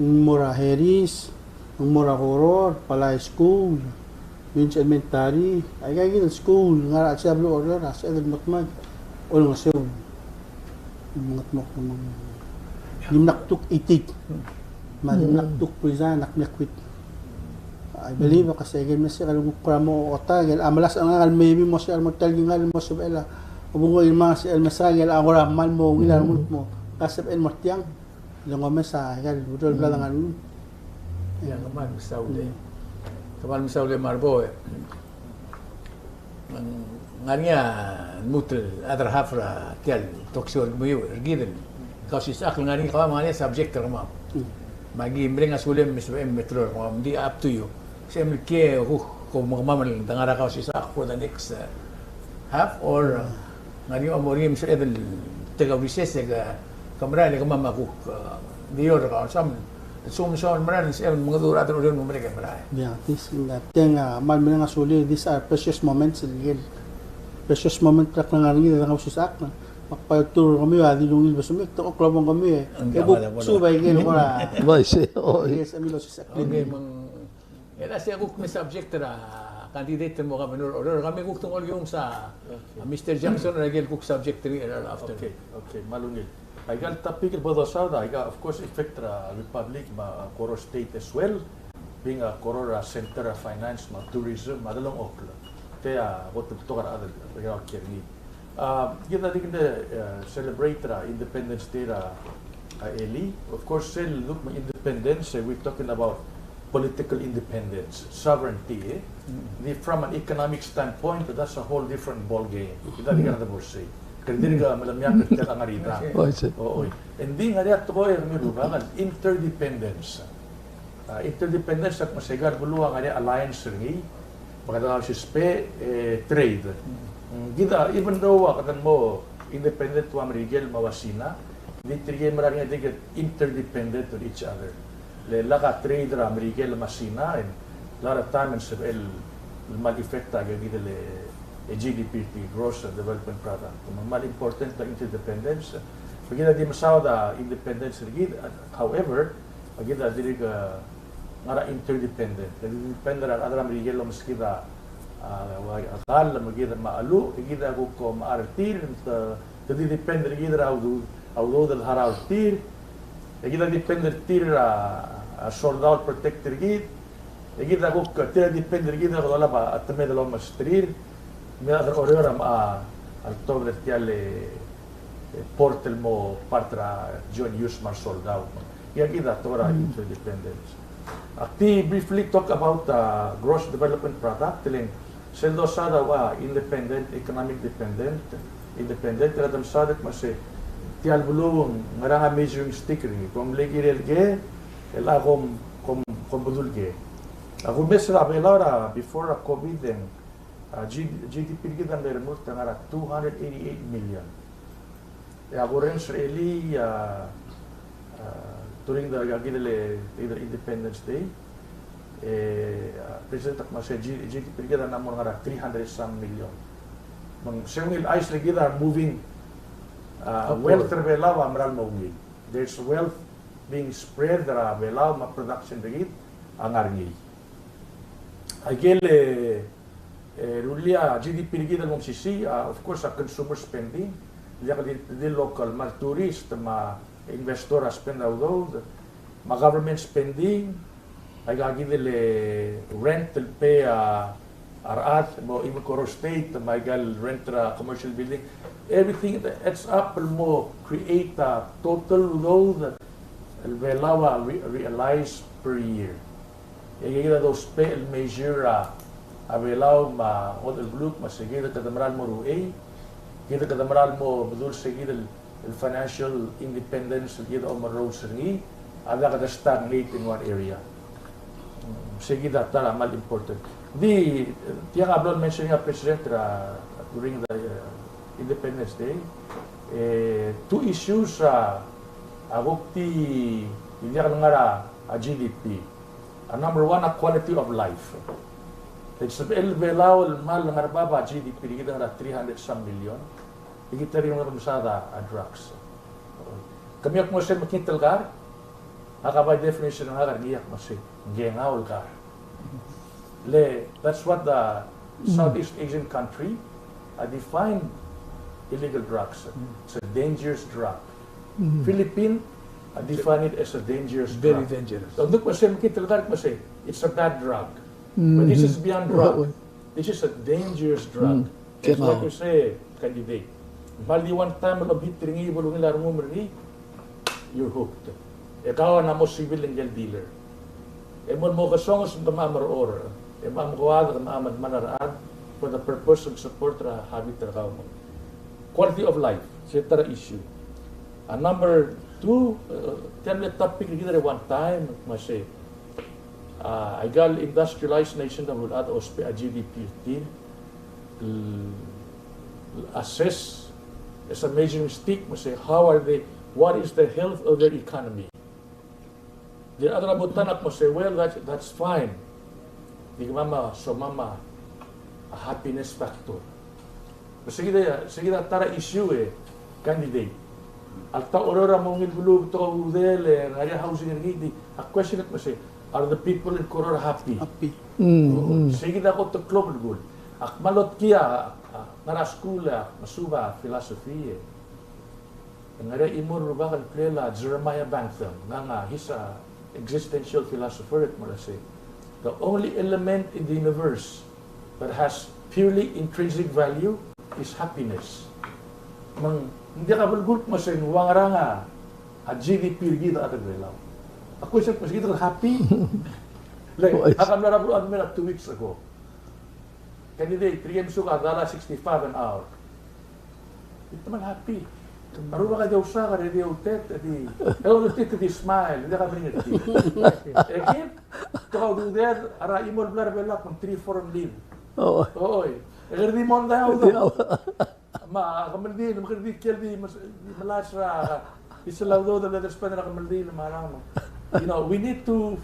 mora Harris mora horror pala school yung elementary ay gagawin school nga sa blue order sa edel matmag ol nga siya mga tmok yung naktuk itik yung naktuk prison naknakwit I believe kasi game na siya kalung kramo ota gel amalas ang ngal maybe mo siya mo tal gingal mo sa bela ubungo yung mga si el masagel agora mal mo gilar mo kasap el mortiang yung mesa gel budol galangan yan naman Saudi Marbou ngania mutel adra hafra tel toksol muyo giden Kausischakl ngani ka mania subject rama magi mrenga sulem metro di up to you sem ke ko magmamal dangara Kausischakl for the next half or ngani amorim sa edel tega recess ga kamera ni kamama ko diyor ka sam sumson maran sem mga dura atro mo mereka maray yeah this tenga mal mrenga suli these are precious moments again precious moment na nangaringin na Kausischakl makapagturo kami di lungil basumik to klabong kami subay gel ko na yes amilo sa okay mang yan asi ako may subject na candidate mo kami or kami kung yung sa Mr. Jackson na gel cook subject rin after okay malunil I got topic about Sauda. I got, of course, affect the Republic, Koro State as well, being a Koro center of finance, tourism, madalong okla. Kaya, what to talk about other kiri. Kita din celebrate Independence Day early. Of course, look my independence. We're talking about political independence, sovereignty. From an economic standpoint, that's a whole different ball game. Kita din ka na say. Hindi ka malamyan ka ang arita. Hindi nga rin ito ko yung milubangan, interdependence. Interdependence at masigar buluha nga rin alliance rin. Magkatawa si SPE, trade. Gita, even though katan mo, independent to Amerigel, mawasina, hindi trigay maraming nga interdependent on each other. Laka trade ra Amerigel, masina, and a lot of times, mal-effecta gagita GDP, gross development product. Mal important na interdependence. Pagkita di masaw da independence rigid. However, pagkita di ka ngara interdependent. Interdependent at adra Amerigel maski da akal magkita maalu, igita ko maartir, jadi depende rigid ra audo dal harautir. Igita depende tir soldado protector rigid. Igita ko tira depende rigid ko dala ba at medalo mastrir. Mira orora al tobre tiale portel mo partra John Yusmar soldado. Yan kita tora interdependence. Akti briefly talk about gross development product. Tiling seldo sada wa independent, economic dependent, independent. Tiladam sadat masi tial bulung maranga measuring stick rin. Kung legirel ge, ela kom budul ge. Ako mesra belara before COVID then. GDP kita meron mo tangara 288 million. Ako rin Israeli during the Independence Day, President Akmasya GDP kita namun ngara 300 some million. Mang siyang ice kita moving wealth rebelaw amral mawil. There's wealth being spread ra belaw ma production rigid angarngi. Agele Rulia GDP kita mong sisi, of course, consumer spending, the local, tourist, investor spend out government spending, rent pay arat, even Koro State, rent commercial building, everything that adds up mo create a total load velawa realize per year. Kita those pay measure Abelaw odel blue masigida kadamaral mo ruay kita kadamaral mo bedul sigida el financial independence kita o maro sirgi ada kada stagnate in one area sigida tara mal important di tiang ablon mention nga president during the Independence Day two issues agokti hindi ka ngara GDP number one quality of life. It's el belao el mal ngarbaba GDP kita na 300 some million. Kita rin mga masada drugs. Kami ak mo sa makintal kar. Aka by definition ng agar giyak mo si gengaul kar. That's what the Southeast Asian country define illegal drugs. It's a dangerous drug. Philippines define it as a dangerous drug. Very dangerous. So look mo sa makintal kar mo say it's a bad drug. But this is beyond drug. This is a dangerous drug. That's what you say, candidate. Bali one time lo bitringi bulungi larmo merni, you're hooked. Ikaw na mo civil legal dealer. Emon mo kasongos ng mamar or emam kuwad ng mamad manarad for the purpose of support ra habit ra mo. Quality of life, etc. issue. Number two, tell me topic kita one time, masay. Igal industrialized nation na mula at OSPE a GDP assess as a measuring stick, say how are they, what is the health of their economy. The other abutanak mo say, well, that's fine. Di mama, so mama, a happiness factor. Sige na tara issue candidate. Alta orora mong ilbulog to udel, ngari housing ngidi. A question mo say, are the people in Koror happy? Happy. Sige na ko to global good. Akmalot kia, nara school, masuba, philosophy. Ngare imor ba kan plela Jeremiah Bentham nga he's a existential philosopher at say the only element in the universe that has purely intrinsic value is happiness. Mang hindi ka bulgul mo sa wangara nga a GDP gida at agwelaw. Ako siya mas gida happy. Like akam na rabu admin 2 weeks ago. Kanide triem suka $65 an hour. Ito man happy. Baru ka daw sa ka edi utet edi. Hello utet edi smile. Hindi ka bring it. Again, to how do there ara imol blar bela kung 3-4 leave. Oy. Erdi mon daw. Ma kamaldi makardi keldi malas ra isalaw do the letters pa na kamaldi na marang. You know, we need to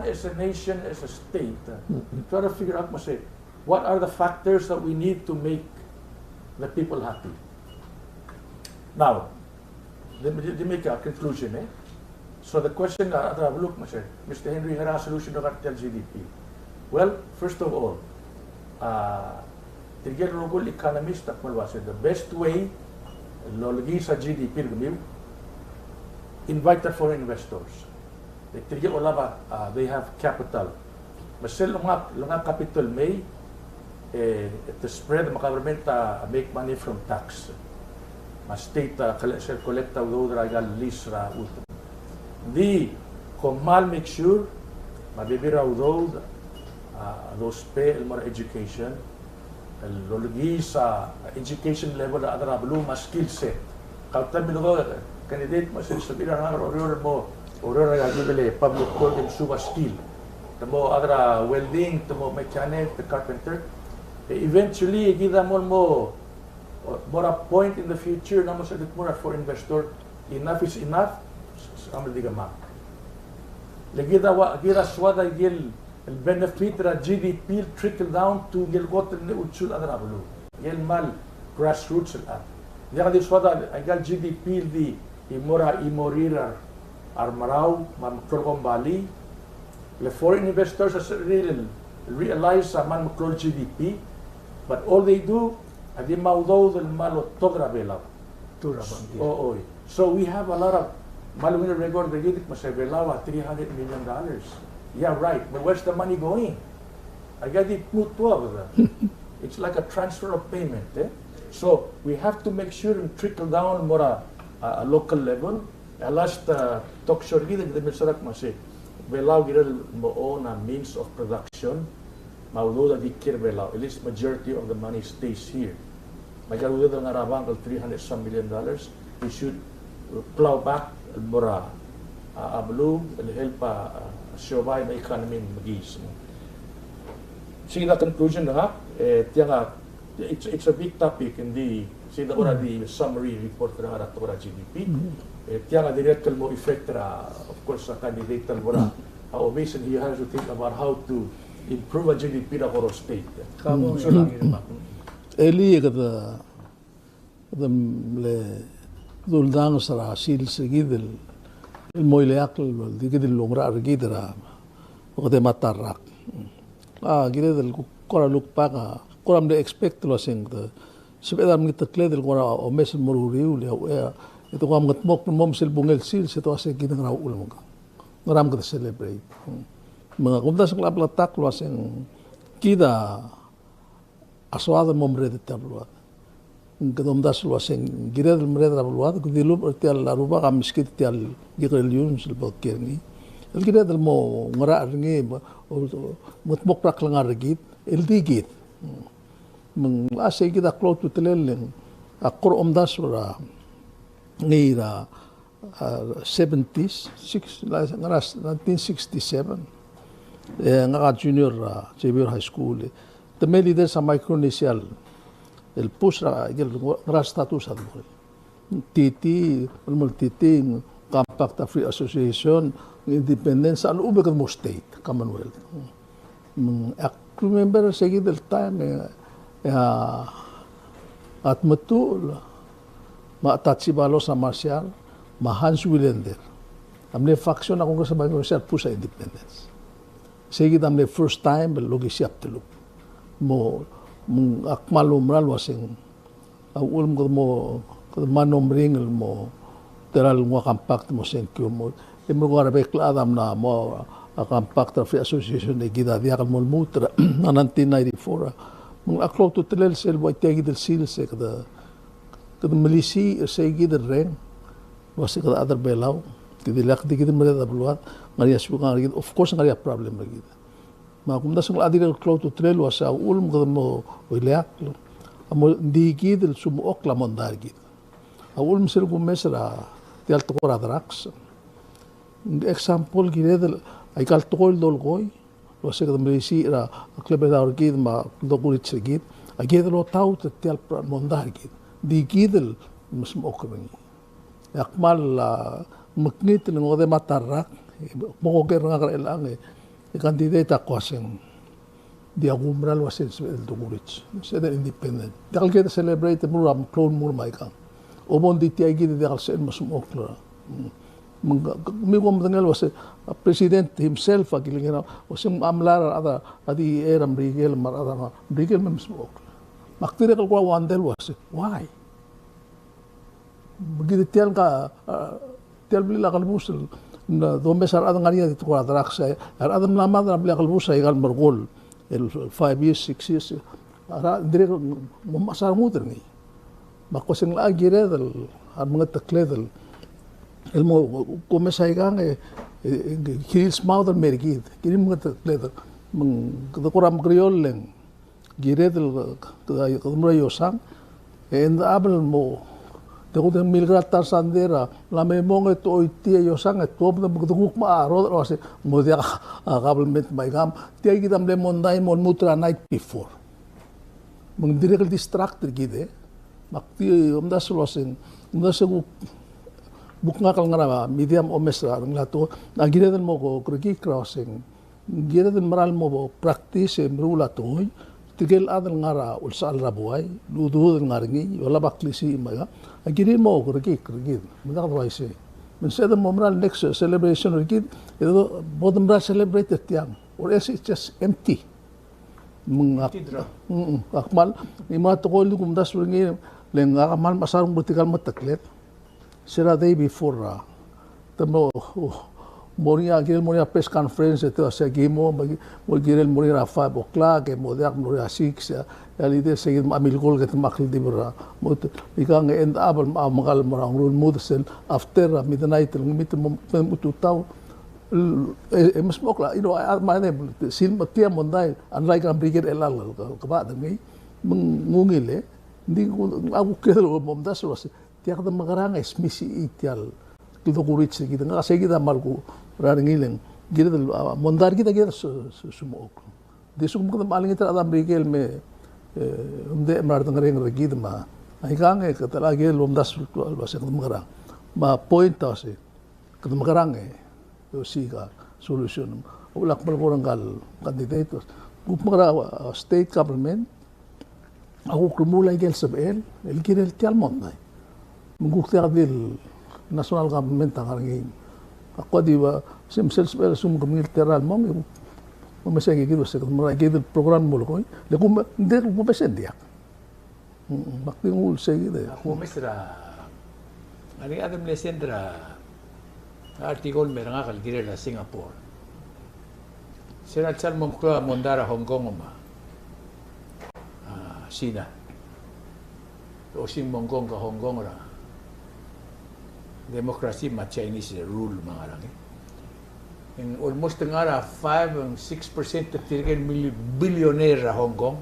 as a nation, as a state, try to figure out what are the factors that we need to make the people happy. Now, let me make a conclusion. So the question, look, Mr. Henry, hara solution to cartel GDP. Well, first of all, the local economist the best way lolgi sa GDP invite the foreign investors. They have capital. Masel lunga capital may to spread the government make money from tax. Mas state collect those ragal lease ra ut. Di komal make sure mabibira those pay more education. Lologi sa education level na adara blue mas skill set. Kautan binugo candidate mo sa sabira nga mo Aurora gagibele public code and suba skill. Tamo adra welding, tamo mechanic, the carpenter. Eventually, kita mo more a point in the future na mo sa more for investor. Enough is enough. Amal di gamak. Gira swada gil benefit ra GDP trickle down to gil gotel ne utsul adra bulu. Gil mal grassroots at. Gira di swada agal GDP di imorira Armarao, Mamkrol Bali, the foreign investors realize man Mamkrol GDP, but all they do, adi maudo del malo togra belaw. So we have a lot of maluwin record the gidik masebelaw $300 million. Yeah, right. But where's the money going? I got it put It's like a transfer of payment. So we have to make sure and trickle down more a local level. Last talk show gida misarak masi belaw gida mo na means of production maudo da dikir belaw at least majority of the money stays here magaludo da ngarabang $300 some million. We should plow back mora ablu and help survive the economy magis. Sige na conclusion na tianga it's a big topic in the already summary report na arat GDP. Tianga direct mo effect of course sa candidate talbora. Obviously he has to think about how to improve a GDP na koro state. Kamo so lang yun ba? Eli kada le duldang sa sil seguidel el moileakl digidel longra argidra o de matarak. Gidel kora look pa koram de expect lo sing the sebedam ngitakle del kora o mes moruriu le ito ko ang ngatmok ng mom silbungel sil ito kasi ginang raul mo ka maram ka celebrate mga kumdas ng laplatak lo asing kida aswada mom red tabluat ngkumdas lo asing gira del red tabluat kudilu tial laruba ka miskit tial gikrel yun silbot kerni el gira del mo ngara ringi ngatmok prak lang argit el digit mang asay kita close to teleleng akor omdas ra ngira 70s 1967 nga junior Xavier High School the leader sa Micronesial el pusra gel nga status ad mo titi Compact Free Association independence al ubek mo state Commonwealth I remember sige del time at matul maatatsi balo sa Marshall, Hans Willender. Amne faction akong kasabay ko siya po sa independence. Sige amne first time logi siya tulog. Mo akmalumral wasing ulm ko mo manom ringel mo teral mo compact mo senkyo mo imo ko arabe kladam na mo a compact free association de gida dia kan mol mutra 1994 mong aklo to telel sel wa tegi del sil se kada milisi se gida reng wasi kada other belau kidi lak di gida mele da bluat ngari asu ngari of course ngari problem lagi ma kumda sung adi aklo to telel wasa ulm kada mo wileak amo di gida sumu okla mondar gida awul misir ko mesra tial to kora drax example giredel ay kal to kol dol goy lo se kadam resi ra klebe da orgid ma do kulit segid aged lo tau te tial mondar gid di gidel mus mokring yakmal muknit ng ode matarak mo ger nga elang e candidate ko sen di agumral wasen el do kulit se der independent dal get celebrate muram clone mur mai kan Obon di tiay gid dal sen masum okla. Mi ko mtangal was president himself agilingena was amlar ada adi eram rigel mar ada rigel masum okla. Maktire ko wandel was why? Gid tial ka tial bli la kalbus na do mesar ada ngania di ko adraksa ada namad na bli kalbus ay gal margol el 5 years 6 years ara dire mo masar muter ni Makosing lagi redel, ang mga takledel. Elmo kumesay kang kiris maudan merigid. Kini mga takledel, kuram kriol leng. Giredel kadumra yosang. And abel mo, Tako ng milgratar sandera, lame mong ito o itiya yosang at tuwab na magduguk maaro, kasi mudya kabelment may gam, tiya kita lemon day mon mutra night before. Mang direct distracted gide, makti umdas losin, umdas ko bukngakal nga medium o mesra ng lato, nagiredan mo ko kriki crossing, giredan maral mo practice mrula toy, tigil adal ngara ulsa al rabuay, luduhud ng ngaringi, wala baklisi imaga, agirin mo ko rikik, madakadway siya. Instead of momral next celebration rikik, ito bottom bra celebrated yang, or else it's just empty. Akmal, ni mga tukol kung das ringi, leng akamal masarong vertikal mataklet, sira day before, tamo, Moria gil moria press conference ito sa gimo mo gil moria 5 o'clock mo dia moria 6 ya lide segid amilgol ket makil di bra mo ikang end up magal morang rule mo sel after midnight mit mo tutaw mas mokla mane sil matia monday unlike ang brigade elal kaba dangi mungile hindi ko ako kelo mo das was tiyak da magarang smisi itial kito kurit kita nga kasi kita malko raringileng gila mondar kita sumuok di sum ko maling ita adam rigel me umde martang ring rigid ma ay kang katalagi lumdas basa ko magarang ma point kasi ko magarang yo siga solution ulak malkorang gal candidatos gup magara state government ako kumulay gel sabel el kirel tial monday mugukta dil national government ang arangin. Ako di ba, simsels well sum militeral mong masaya gitu sa kumara gitu program mo ko. Lekum hindi ko pesend ya. Bakti ngul sa gitu. Ako mesra. Ani adam lesendra article meranga kal gire la Singapore. Sira chal mong ko mondara Hong Kong ma. China. O sing Hong Kong ka Hong Kong ra. Democracy ma Chinese rule mga lang in almost ngara 5 and 6% of the billionaire ra Hong Kong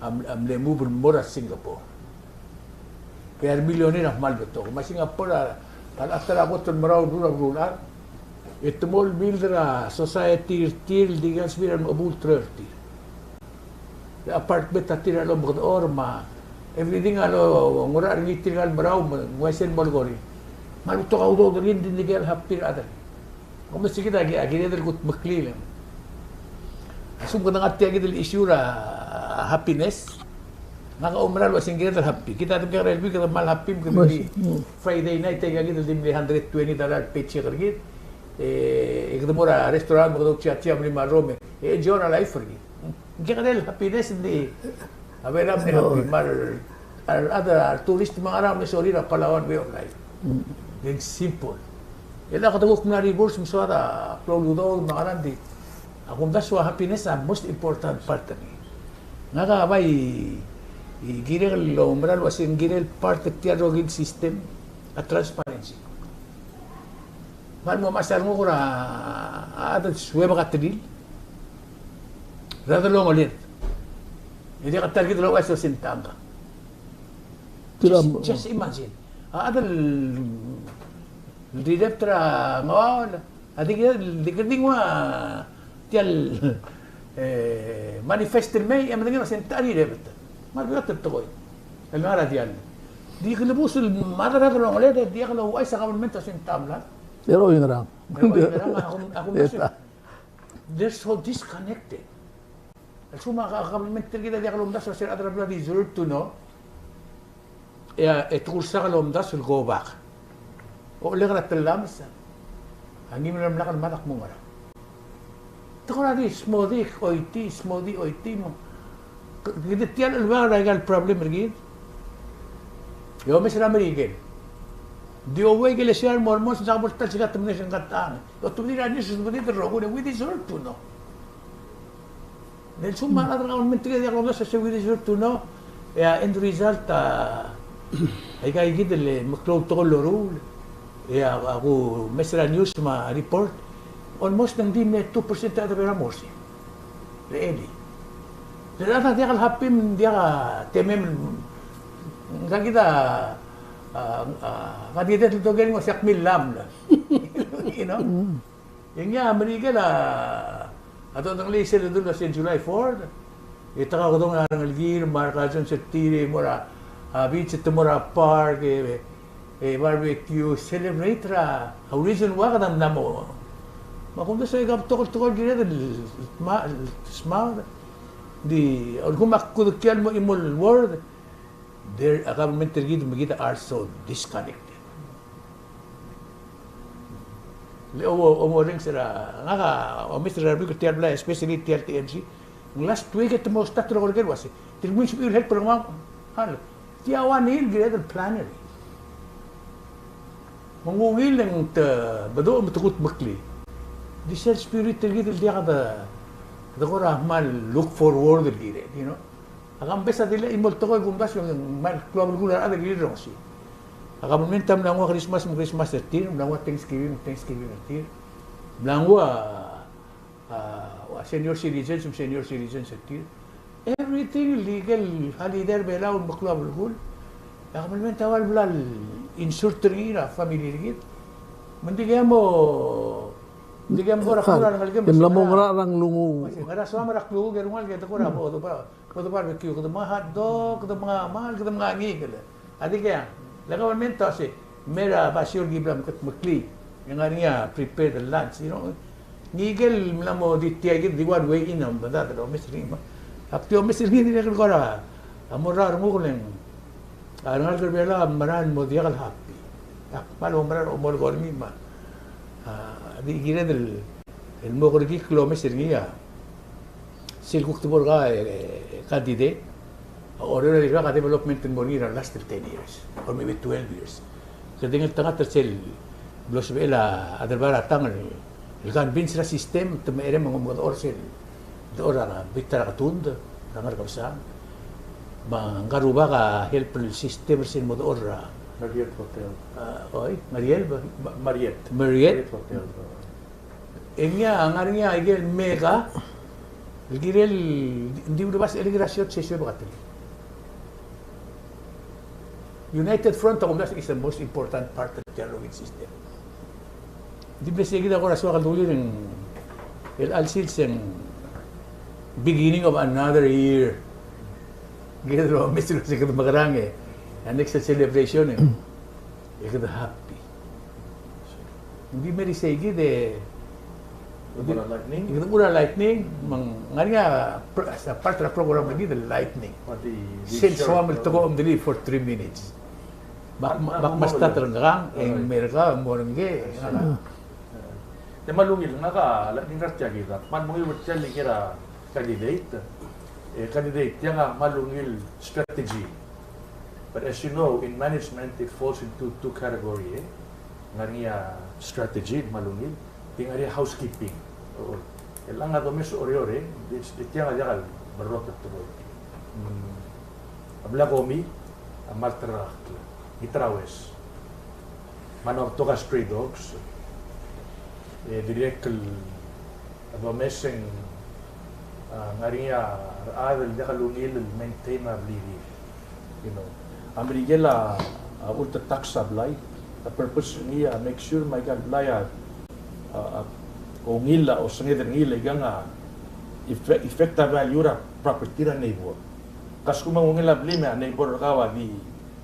am le move mora Singapore kaya billionaire mal beto ma Singapore al atara boton maraw dura rula it mol builder society til digas viran abul 30 the apartment atira lo bod orma everything alo ngora ringi tingal maraw wesen bolgori maluto ka udo rin din digel hapir adan kung sige dagi agile der gut maklilen asum ko nang atti agile issue ra happiness nga umral wasing gire happy kita tum kare bi ka mal happy ko Friday night ay agile dim $120 paycheck agit ikdumura restaurant mo do chia mli marome enjoy na life for git kaya happiness hindi aberam ni happy mar other tourists mga around the Sorry, Palawan way of life. Then simple. Ila katagok na reverse mo sa proludo mga arandi. Akong daswa happiness ang most important part ni. Nga ka may girel umbral was in girel part of the rogid system at transparency. Man mo masal mo kura adat suwe makatril. Rather long ulit. Hindi ka target lang ay sintanga. Just imagine. Adal Dideptra ngawal. Adik dikerding wa tial manifestir may am dingin sentari debet. Marbiot tokoy. El mara dial. Di kelebus madara kalau ngale dia kalau ay sa government sentamla. Pero yun lang. Ako they're so disconnected. Suma ka government kita dia kalau mdas sa adra bla deserve to know. Kursa kalau mdas will go back. O legra telamsa. Angin mo namlakan matak mo ngara. Takora di smodi oiti mo. Kita tiyan alwa regal problem rigid. Yo mesra merigel. Di owe que le sean mormons sa bolta siga tumne sen katan. O tumni rani sus budi de rogo we deserve to know. Nel summa la realmente che dia cosa se we deserve to know. End result ay kay gidel maklo to lorul. Ako mesra news ma report almost nang di net 2% at pera morsi. Really. Dala dia kal hapim dia temem nga kita kandidat to galing mo sak milam la. You know? Yung nga Amerika la ato nang lisel doon sa July 4. Itaka ko dong ang algir markazon sa tire mora beach at mora park barbecue celebrate ra. Ang reason why kadam namo. Makunda sa igap tokol gina smart. Di kung makudukyan mo imol world their government tergid magita are so disconnected. Leo ring sila nga Mr. Rabbi ko tiabla especially TRTMC last week at mo start ro gel wasi tilmin sibil help program hal tiawan il gina planner mangungil ng bado matukot bakli di self spirit tergid dia kada ko rahman look forward gire you know agam besa dila imol to ko gumbas yung mal club regular ada gire rosi agam momentum na ngo Christmas tir na ngo Thanksgiving tir na ngo senior citizens tir everything legal halider bela un club regular agam momentum wal blal insert ira family git Digam ko rakura ng algam. Yung lamong rarang lungu. Ngara suama raklu gerungal kita ko rabo to barbecue ko mga hotdog ko mga mahal ko mga ngigel. Adi kaya government to si mera basur gibram kat makli. Yang niya prepare the lunch, you know. Ngigel lamo di tiagid di one way in am bada do misri ma. Aptio misri ni ko ra. Amora mo ko len. Arangal gerbela maran mo diagal happy. Malo maran umol gormi ma. Di gira del mogorgi kilometer niya silkuk tibor ga candidate or ka development in Bonira last 10 years or maybe 12 years kadingal tanga tercel blos bela adarbara tangal il convince la system to mere mga orsel do ora bitara katund tangar kapsa mangaruba ka help system sin mo ora Marriott Hotel. Marriott Hotel. Ang niya igel mega igel hindi mo bas eligrasyon sa siya bakit. United Front of Commerce is the most important part of the dialogue system. Di ba sige ako raswa kaduli ng al-sils ang beginning of another year. Gito Mr. Secretary Magarange. And next celebration ikada happy. Hindi meri segi de Ura lightning ngani nga sa part of the program lagi the lightning. Since swam to go dili for 3 minutes. Bak masta terang ang mereka mornge. Te malungil nga ka lightning ratya kita. Man mo iwat kira candidate. Candidate yang malungil strategy. But as you know, in management, it falls into two categories. Nga strategy, malungil. Tingari housekeeping. Oo. Ilang nga domis oriore, itiyang ajakal, barot at tuloy. Ablagomi, amaltrakl, itrawes. Manorto ka stray dogs. Direct domeseng ngaria adel jakalungil maintain na lili. You know, Amerikela ulta tax sablay. The purpose niya make sure may gablaya o ngila o sangeder ngila nga effecta value ra property ra neighbor. Kas kung mangungila bli me neighbor kawa di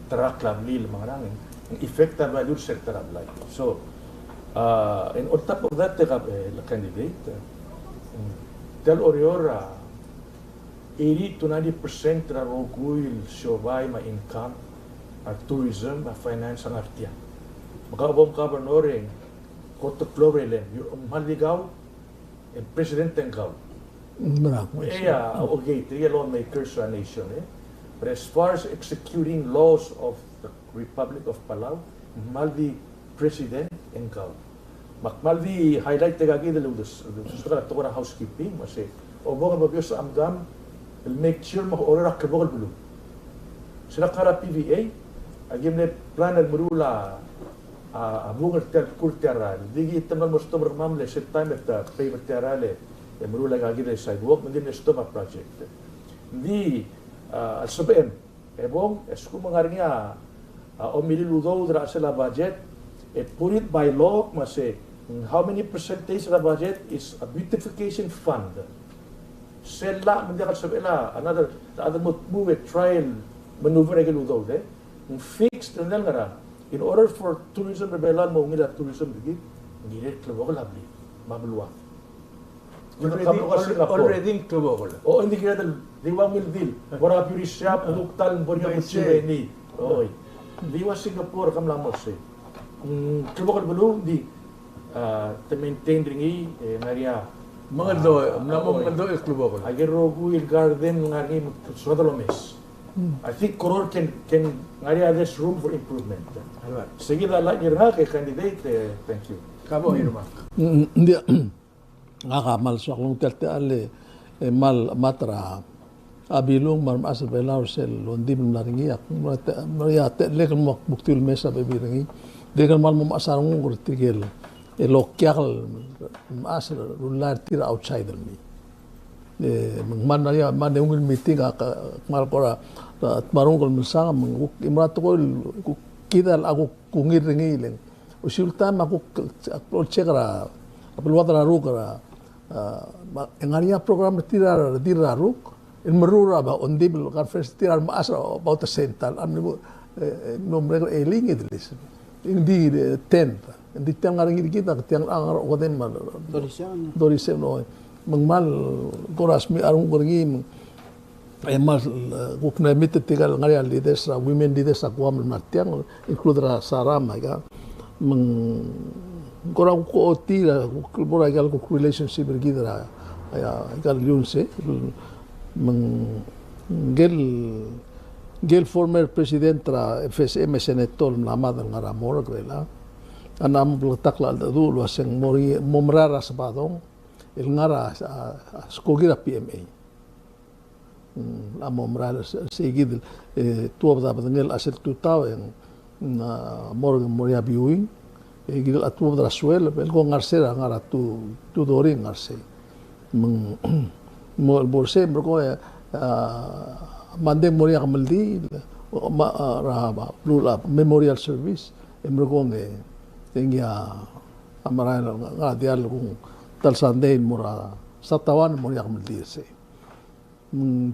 trakla bli mga nangin effecta value sector ablay. So and on top of that, the candidate tell Oriora 80 to 90% na roguil siobay ma income at tourism, ma finance ang artiya. Magkabong kabarnoring koto florelen, yung maligaw and president ang gaw. Okay, 3 lawmakers sa nation. But as far as executing laws of the Republic of Palau, maldi president ang gaw. Maldi highlight tagagi daludus. Gusto ka na housekeeping, kasi obo ka babyo sa amgam, will make sure maka-orara kabukal bulu. Sila kara PVA, agim na planan murula bungal kultural. Digi taman mo sto mamle set time at paper terale e murula gagile sidewalk magin sto ma project. Di alsobem ebong esku mangarnya o mililudo dra sa budget e put it by law mase how many percentage of the budget is a beautification fund. Sela mendiak sabela another the other move trial maneuver egeludo de fixed and ngara. In order for tourism rebelan mo ngila tourism bigi ngire klabo labli mabluwa. Already klabo. O hindi kaya diwa mil dil. Wala puri shop luktal borya ni. Oy. Diwa Singapore kam lamos eh. Klabo bulu di to maintain ringi Maria mga do mga do klabo. Agero guil garden ngari sodalomes. I think Koror can area there's room for improvement. Sige na lang yung candidate. Thank you. Kabo Irma. Hindi ngakamal sa kung terte mal matra abilong marmas belaw sel londim naringiak maria lek mo buktil mesa bebiringi degal mal mo asarong urtigel lokyal mas rular tira outsider mi man ya man yung meeting mal kora marung kol misang imrat ko kidal ako kungir ngileng usultan ako checkra apelwatra rukara engaria program tirar diraruk in marura ba ondibil conference tirar maasa about the central amni nombre eling idlis hindi 10 hindi tiyang ngaring kita tiyang ang ko din man dorisyon no mangmal koras mi arung gorgi ay mas kuk na mit tigal ngaria leaders women leaders sa kuam natiang include ra sarama ga mang korang ko tira bora gal ko relationship bergidra ya gal yunse mang gel former president tra FSM senator namad ngaramor grela anam takla dulu aseng mori momrara sabadong el ngara skogira PMA la momrara seguid tuab da ngel asel tutaw en morgan moria viewing gidel atuab da suel el go ngarsera ngara tu dori ngarse mo el borse berko mande moria kamaldi rahaba lula memorial service emberko nge tengia amara ngadial kung talsandein mura sa tawan moria kamaldi se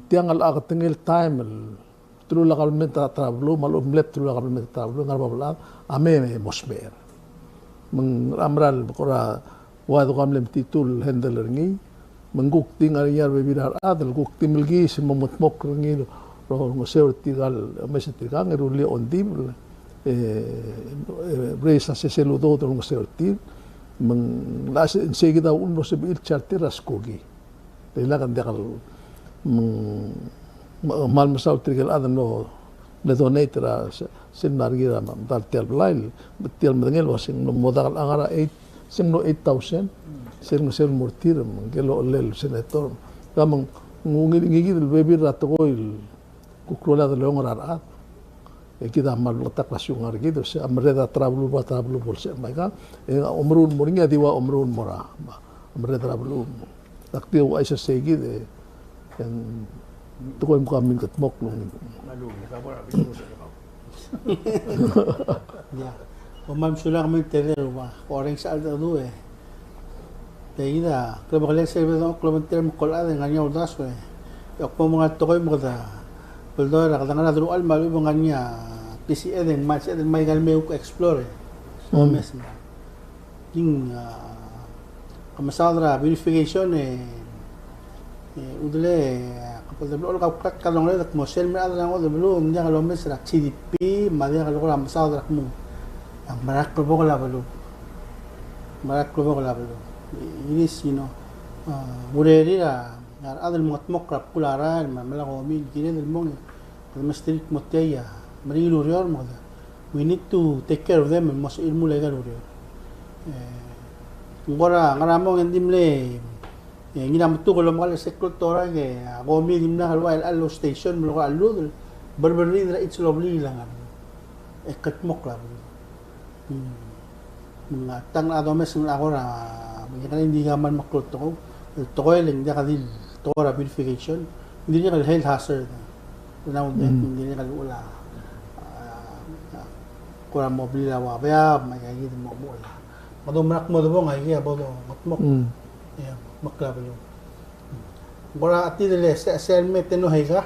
tiang al akatingil time trula kalmenta travel malum let trula kalmenta travel ngarbabla ame mosber meng amral kora wadu kamlem titul handler ngi mengguk tingal yar bebirar adal guk timilgi semomotmok ngi ro ngoseur tigal mesetikang ruli ondim bresa seseludo to ngoseur tir meng las enseguida uno se bil charter askogi tela kan dekal mal masau tigal adal no na donate ra sin nargira mam tar tel lail betil medengel wasing no modal angara 8 sim no 8000 sir mortir gelo lel senator kamang ngigi bebi ratoil kukrola de leong rarat kita mal letak lasyung gitu se amreda trablu bolse maika omrun moringa diwa omrun mora amreda trablu takti wa isa segi de yang tukoy mo kami katmok nung Lalu, kapag abis sa kapag. Ya. Umam sulang kami tele rumah. Orang sa alda do eh. Kaya kalau balik sa iba ng kilometer mo kola ng kanya udas eh. Yok po mga tukoy mo kada. Puldo ra kada nga dulu al malu mga niya. PCE din match din may galme ko explore. So mes. King kamasada verification eh udle kapag dulu ka kalong le mo sel me adra ngo dulu niya kalong mes ra CDP madya kalong ra masada mo. Ang marak ko ko la balu. Marak ko ko la balu. Inis mureri la adal motmok rap kulara mamala ko min kire del mong mastrik motaya mari lurior mo da we need to take care of them mas ilmu legal lurior ngora ngaramo ngendimle ngina mutu ko lomal sekretora ge gomi dimna halwa allo station mo ko allo berberi dra it's lovely lang ekat mok la tang adomes ng agora may hindi naman maklot ko tokoy lang dia kadil tora verification hindi niya kal health hazard na hindi niya kal wala kura mobile wa ba may kaya mo wala madumak mo do nga iya bodo matmok ya makla ba yo gora ati dele selme teno hega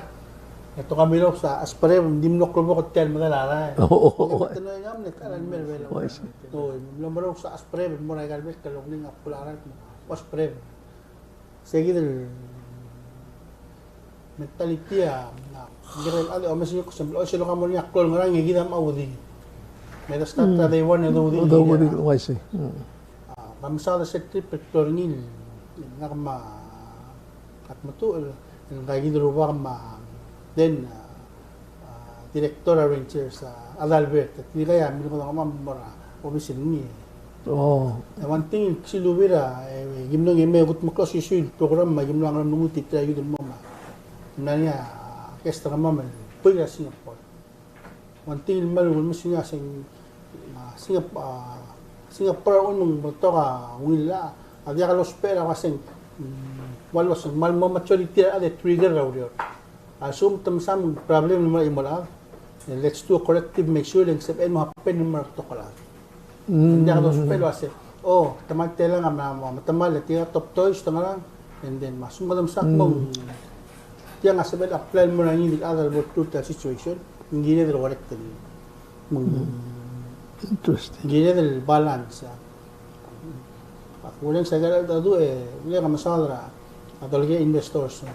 ito kami lo sa aspare dimnok ko ko tel madala teno ngam ne kalan merwelo to lumaro sa aspare mo ra galbes kalong ning apularan mo aspare seguir mentality na giren ali o mesyo ko sa silo ka mo ni akol nga ngi gidam awdi medas tatra day one do di waisi pamsada sa trip pektornil nga ma at matul ang gagi ruba ma then director arranger sa Adalbert at hindi kaya milo ko na mamara obisin ni one thing silubira gimnong imegot mo kasi suit program ma gimnong ang nunguti tayo din mo ma nanya kestra mama pwede Singapore one thing malul mo siya Singapore unong motoka wila adya ka los pera kasing walwas malmo maturity ade trigger raw diyor assume tam problem mo imola let's do a corrective measure lang sa mo happen mo to kala hindi ka los pera kasi tamag tela nga matamal tiya top toys tanga and then masumadam sak mo tiya nga sabel apply mo na yung other about total situation hindi na correct interesting hindi na balance at walang sagal dado wala ka masadra at talaga investors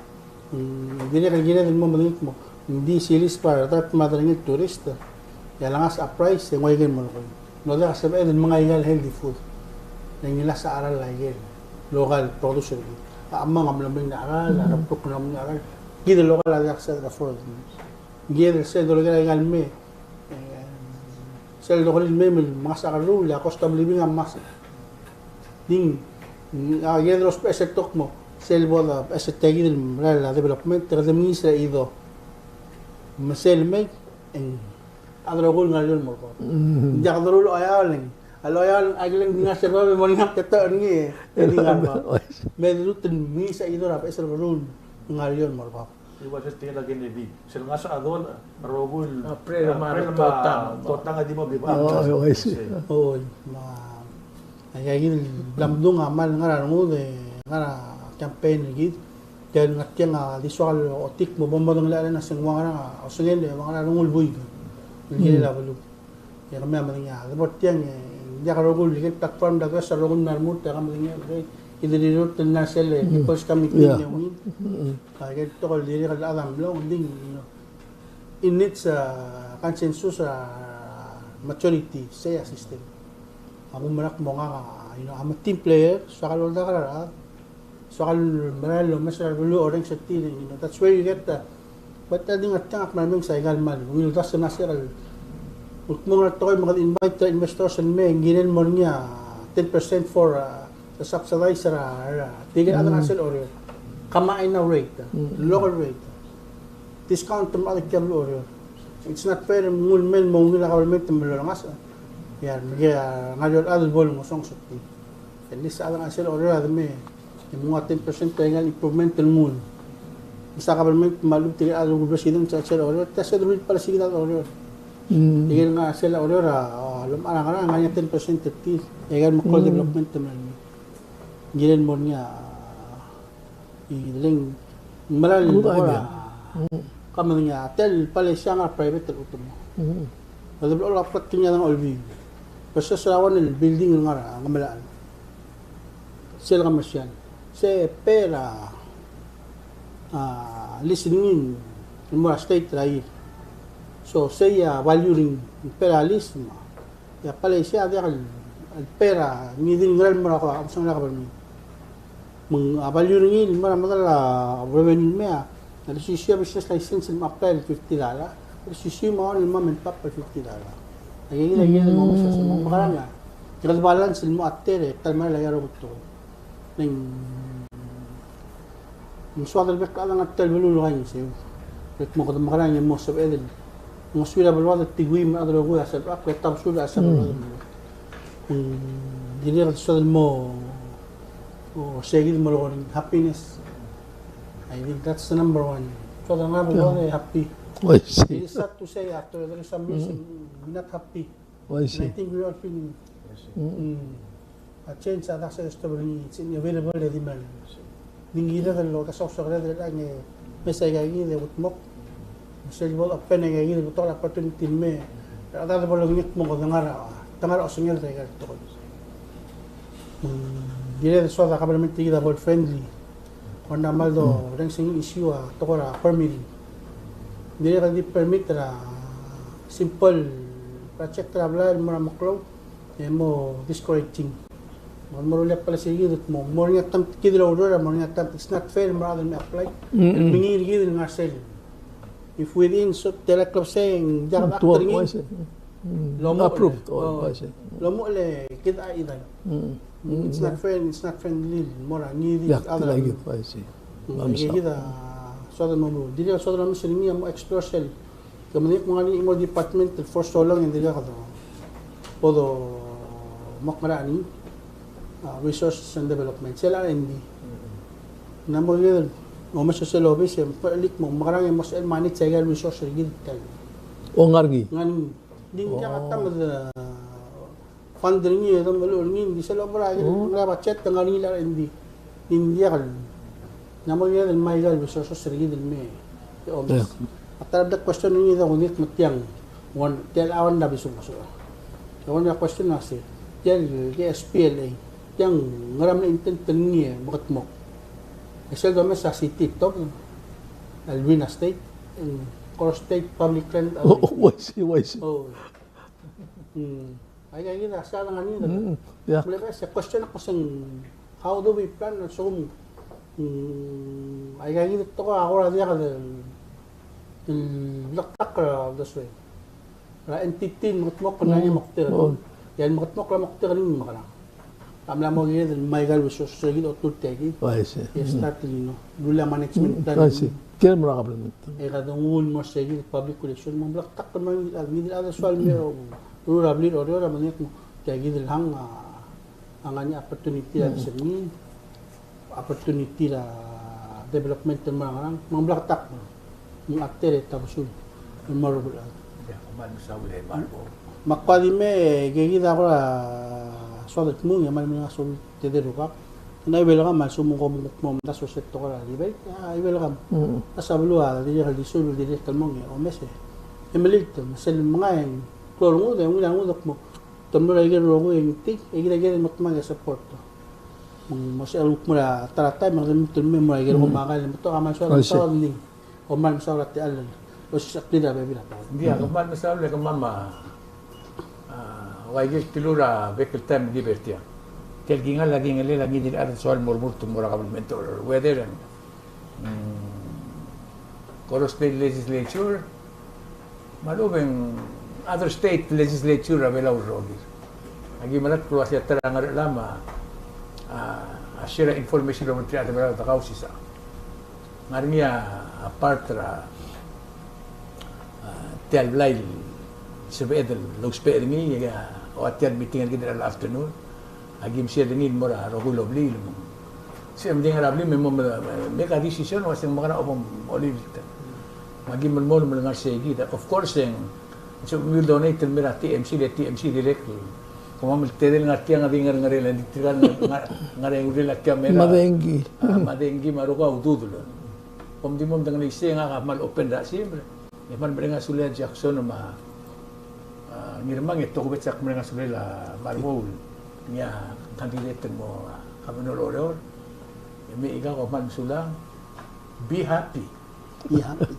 hindi na kagina din mo malingit mo hindi silis para dapat madarangit turista kaya lang as a price yung wagan mo no da sabi din mga igal healthy food na nila sa aral lagi local producer amang amlaming na aral arapok na amang aral gida local lagi sa afford gida sa dolaga igal me sa local me mga sa rule cost of living ang mas ding gida los pesos tok mo selbo da estetegi del la development de ministra ido maselme en adrogul ngalon mo ko jak drolo ayaling aloyal agling nga serba mo ngap teta ni ngap medrutin misa ido ra esel run ngalon mo ko iwas tingin lagi ni sila nga sa adol rogul tota nga di mo biba ay lamdung amal nga rangude nga campaign gid kaya nga visual otik mo bombong lala na singwang nga osungen mga rungul buy hindi la balu ya kami amang nga report yang ya karugul ligit platform daga sa rungul narmut ya kami nga idinirot na sel because kami yung kaya to ko dili ka alam long ding in its consensus maturity say system ako manak mo nga I'm a team player sa kalulda ka so kal maralo mas ralo orang sa team that's where you get Ba't din at tiyang akmaraming sa igal man. Will das na nasiral. Kung mga tokoy mga invite the investors and may ginin mo niya 10% for the subsidizer tigil ang nasil or kamain na rate, local rate. Discount from other cable or it's not fair mul men mo nila government mo langas. Yan, ngayon adol bol mo song sukti. At least ang nasil or may yung mga 10% tinggal improvement mo. Sa government malug tigil adol president sa sel or tas adol para sige na or tigil nga sila or lumarang ka na nga 10% tigil tigil mo call development naman gilen mo niya iling malalim mo kami niya tel pala siya nga private uto mo wala ba wala pat niya ng olbi basta sa awan ng building nga malaan sila komersyal sa pera listening mo state right. So, saya value ring imperialism. Ya pala siya dia al pera ngidin ngal mo ako ang sang nakabal mong value ring mo magala revenue me na si siya business license mo apply $50. Si siya mo ang moment pa $50. Nagiging mo sa mga makaranga. Kaya balance mo atere talma la yaro to. Ning suwadal bek ka lang atel bululu kayo siya. Ket mo ko makaranga mo sa edel. Maswila balwada tigwi ma adro go asal ak tab sula asal dinir sal mo o segid mo ron happiness. I think that's the number one. So the number one happy. I see. It is sad to say after there is some reason we're not happy. I And I see. think we are feeling a change at access to it's available the demand. Dingira the lo kaso sa red lang mesay gagi de utmok. Selbo apen nga gini betul opportunity me ada bolong ngit mo ngara tangara osengel tayo to ko dire so da government tiga board friendly on maldo reng sing issue to ko permit dire ka di permit ra simple project travel mo maklo mo discouraging mo ulit pala sige mo mo nga tam kidlo order mo nga tam it's not fair mo rather me apply mingir gid nga sel. If within so tela club saying jaga actor ngi lomo approved lomo le kita idan it's not friendly mora ngi di other I see. kita so da mo dili so da mo silmi mo explore sel kamani mo ngani mo department for so long hindi ka to podo makmarani resources and development sila hindi namo yun o mas sa lobby siya palik mo makarang mas el manage sa resource gid tal O ngargi. ngan din ka katam fund niya dam malul ngin di sa lobra na budget ng nila hindi kal namo yun may resources gid me o mas at the question niya daw nit matyang one tel awan na bisong so one question na si tel SPLA yang ngaram na intent niya bakit mo Isel kami sa city to, Alvina State, and Core State Public Land. I see. Oh. Ay kaya sa lang kanina. Yeah. Sa question ako sa how do we plan so ay kaya to ko ako ra diya ka laktak this way. Ra entity mo ko na yung makter. Yan mo makter rin makala. Amla mo gid may gal resource gid o tultegi. I see. Start no. Dula management I see. Kaya mo nakaplement. Kadungul mo sa gid public collection mo laktak man gid ada swal mo rural blir o ora man mo kaya gid hang ang ani opportunity sa ni opportunity la development mo mga laktak mo yung actor tabusul Marbou. Ya, kuman sa uli Marbou. Makpadime gid ako so that mo yaman mga sul tedero ka na welcome mal sumuko mo da so set to ka di ba welcome asablo di ka di sul di kalmong o mese emilit sel mga yang kloro mo da yung ngudok mo tomo la gero mo yung tik igila mo tama support mo sa aluk mo la taratay mga mo mo gero mo magal mo to aman so ni o man sa rat alan o sa tida ba bila Hindi kuman sa uli mama Wajib tilura bekel time liberty. Kel gingal lagi ngale lagi din ada soal murmur tumura kabel mentor weather Coro State Legislature, malubeng other state legislature abela urogir. Agi malat keluar siya terang lama share information over triada bela ta Kausischakl. Ngarnia partra tel blail sebedel log speringi ya o atiad meeting kita dalam afternoon. Agim siya dingin mora rogulo blil mo. Siya mending rabli memo make a decision was yung mga opong olivita. Magim mo mga segi that of course yung so we will donate till mira TMC directly. Kung mamil tedel ngati nga dingar ngarela ditiran ngareng udila kya mera. Madengi maruka ududulo. Kung di mo dengan isi nga kamal open da siyempre. Iman mereka sulia Jackson ma ngirmang ito ko betsak mereka sulia Marbou niya candidate mo kami noloror. May ikaw man sulang be happy. Be happy.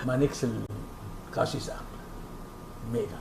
Manik sa Kausischakl. Mega.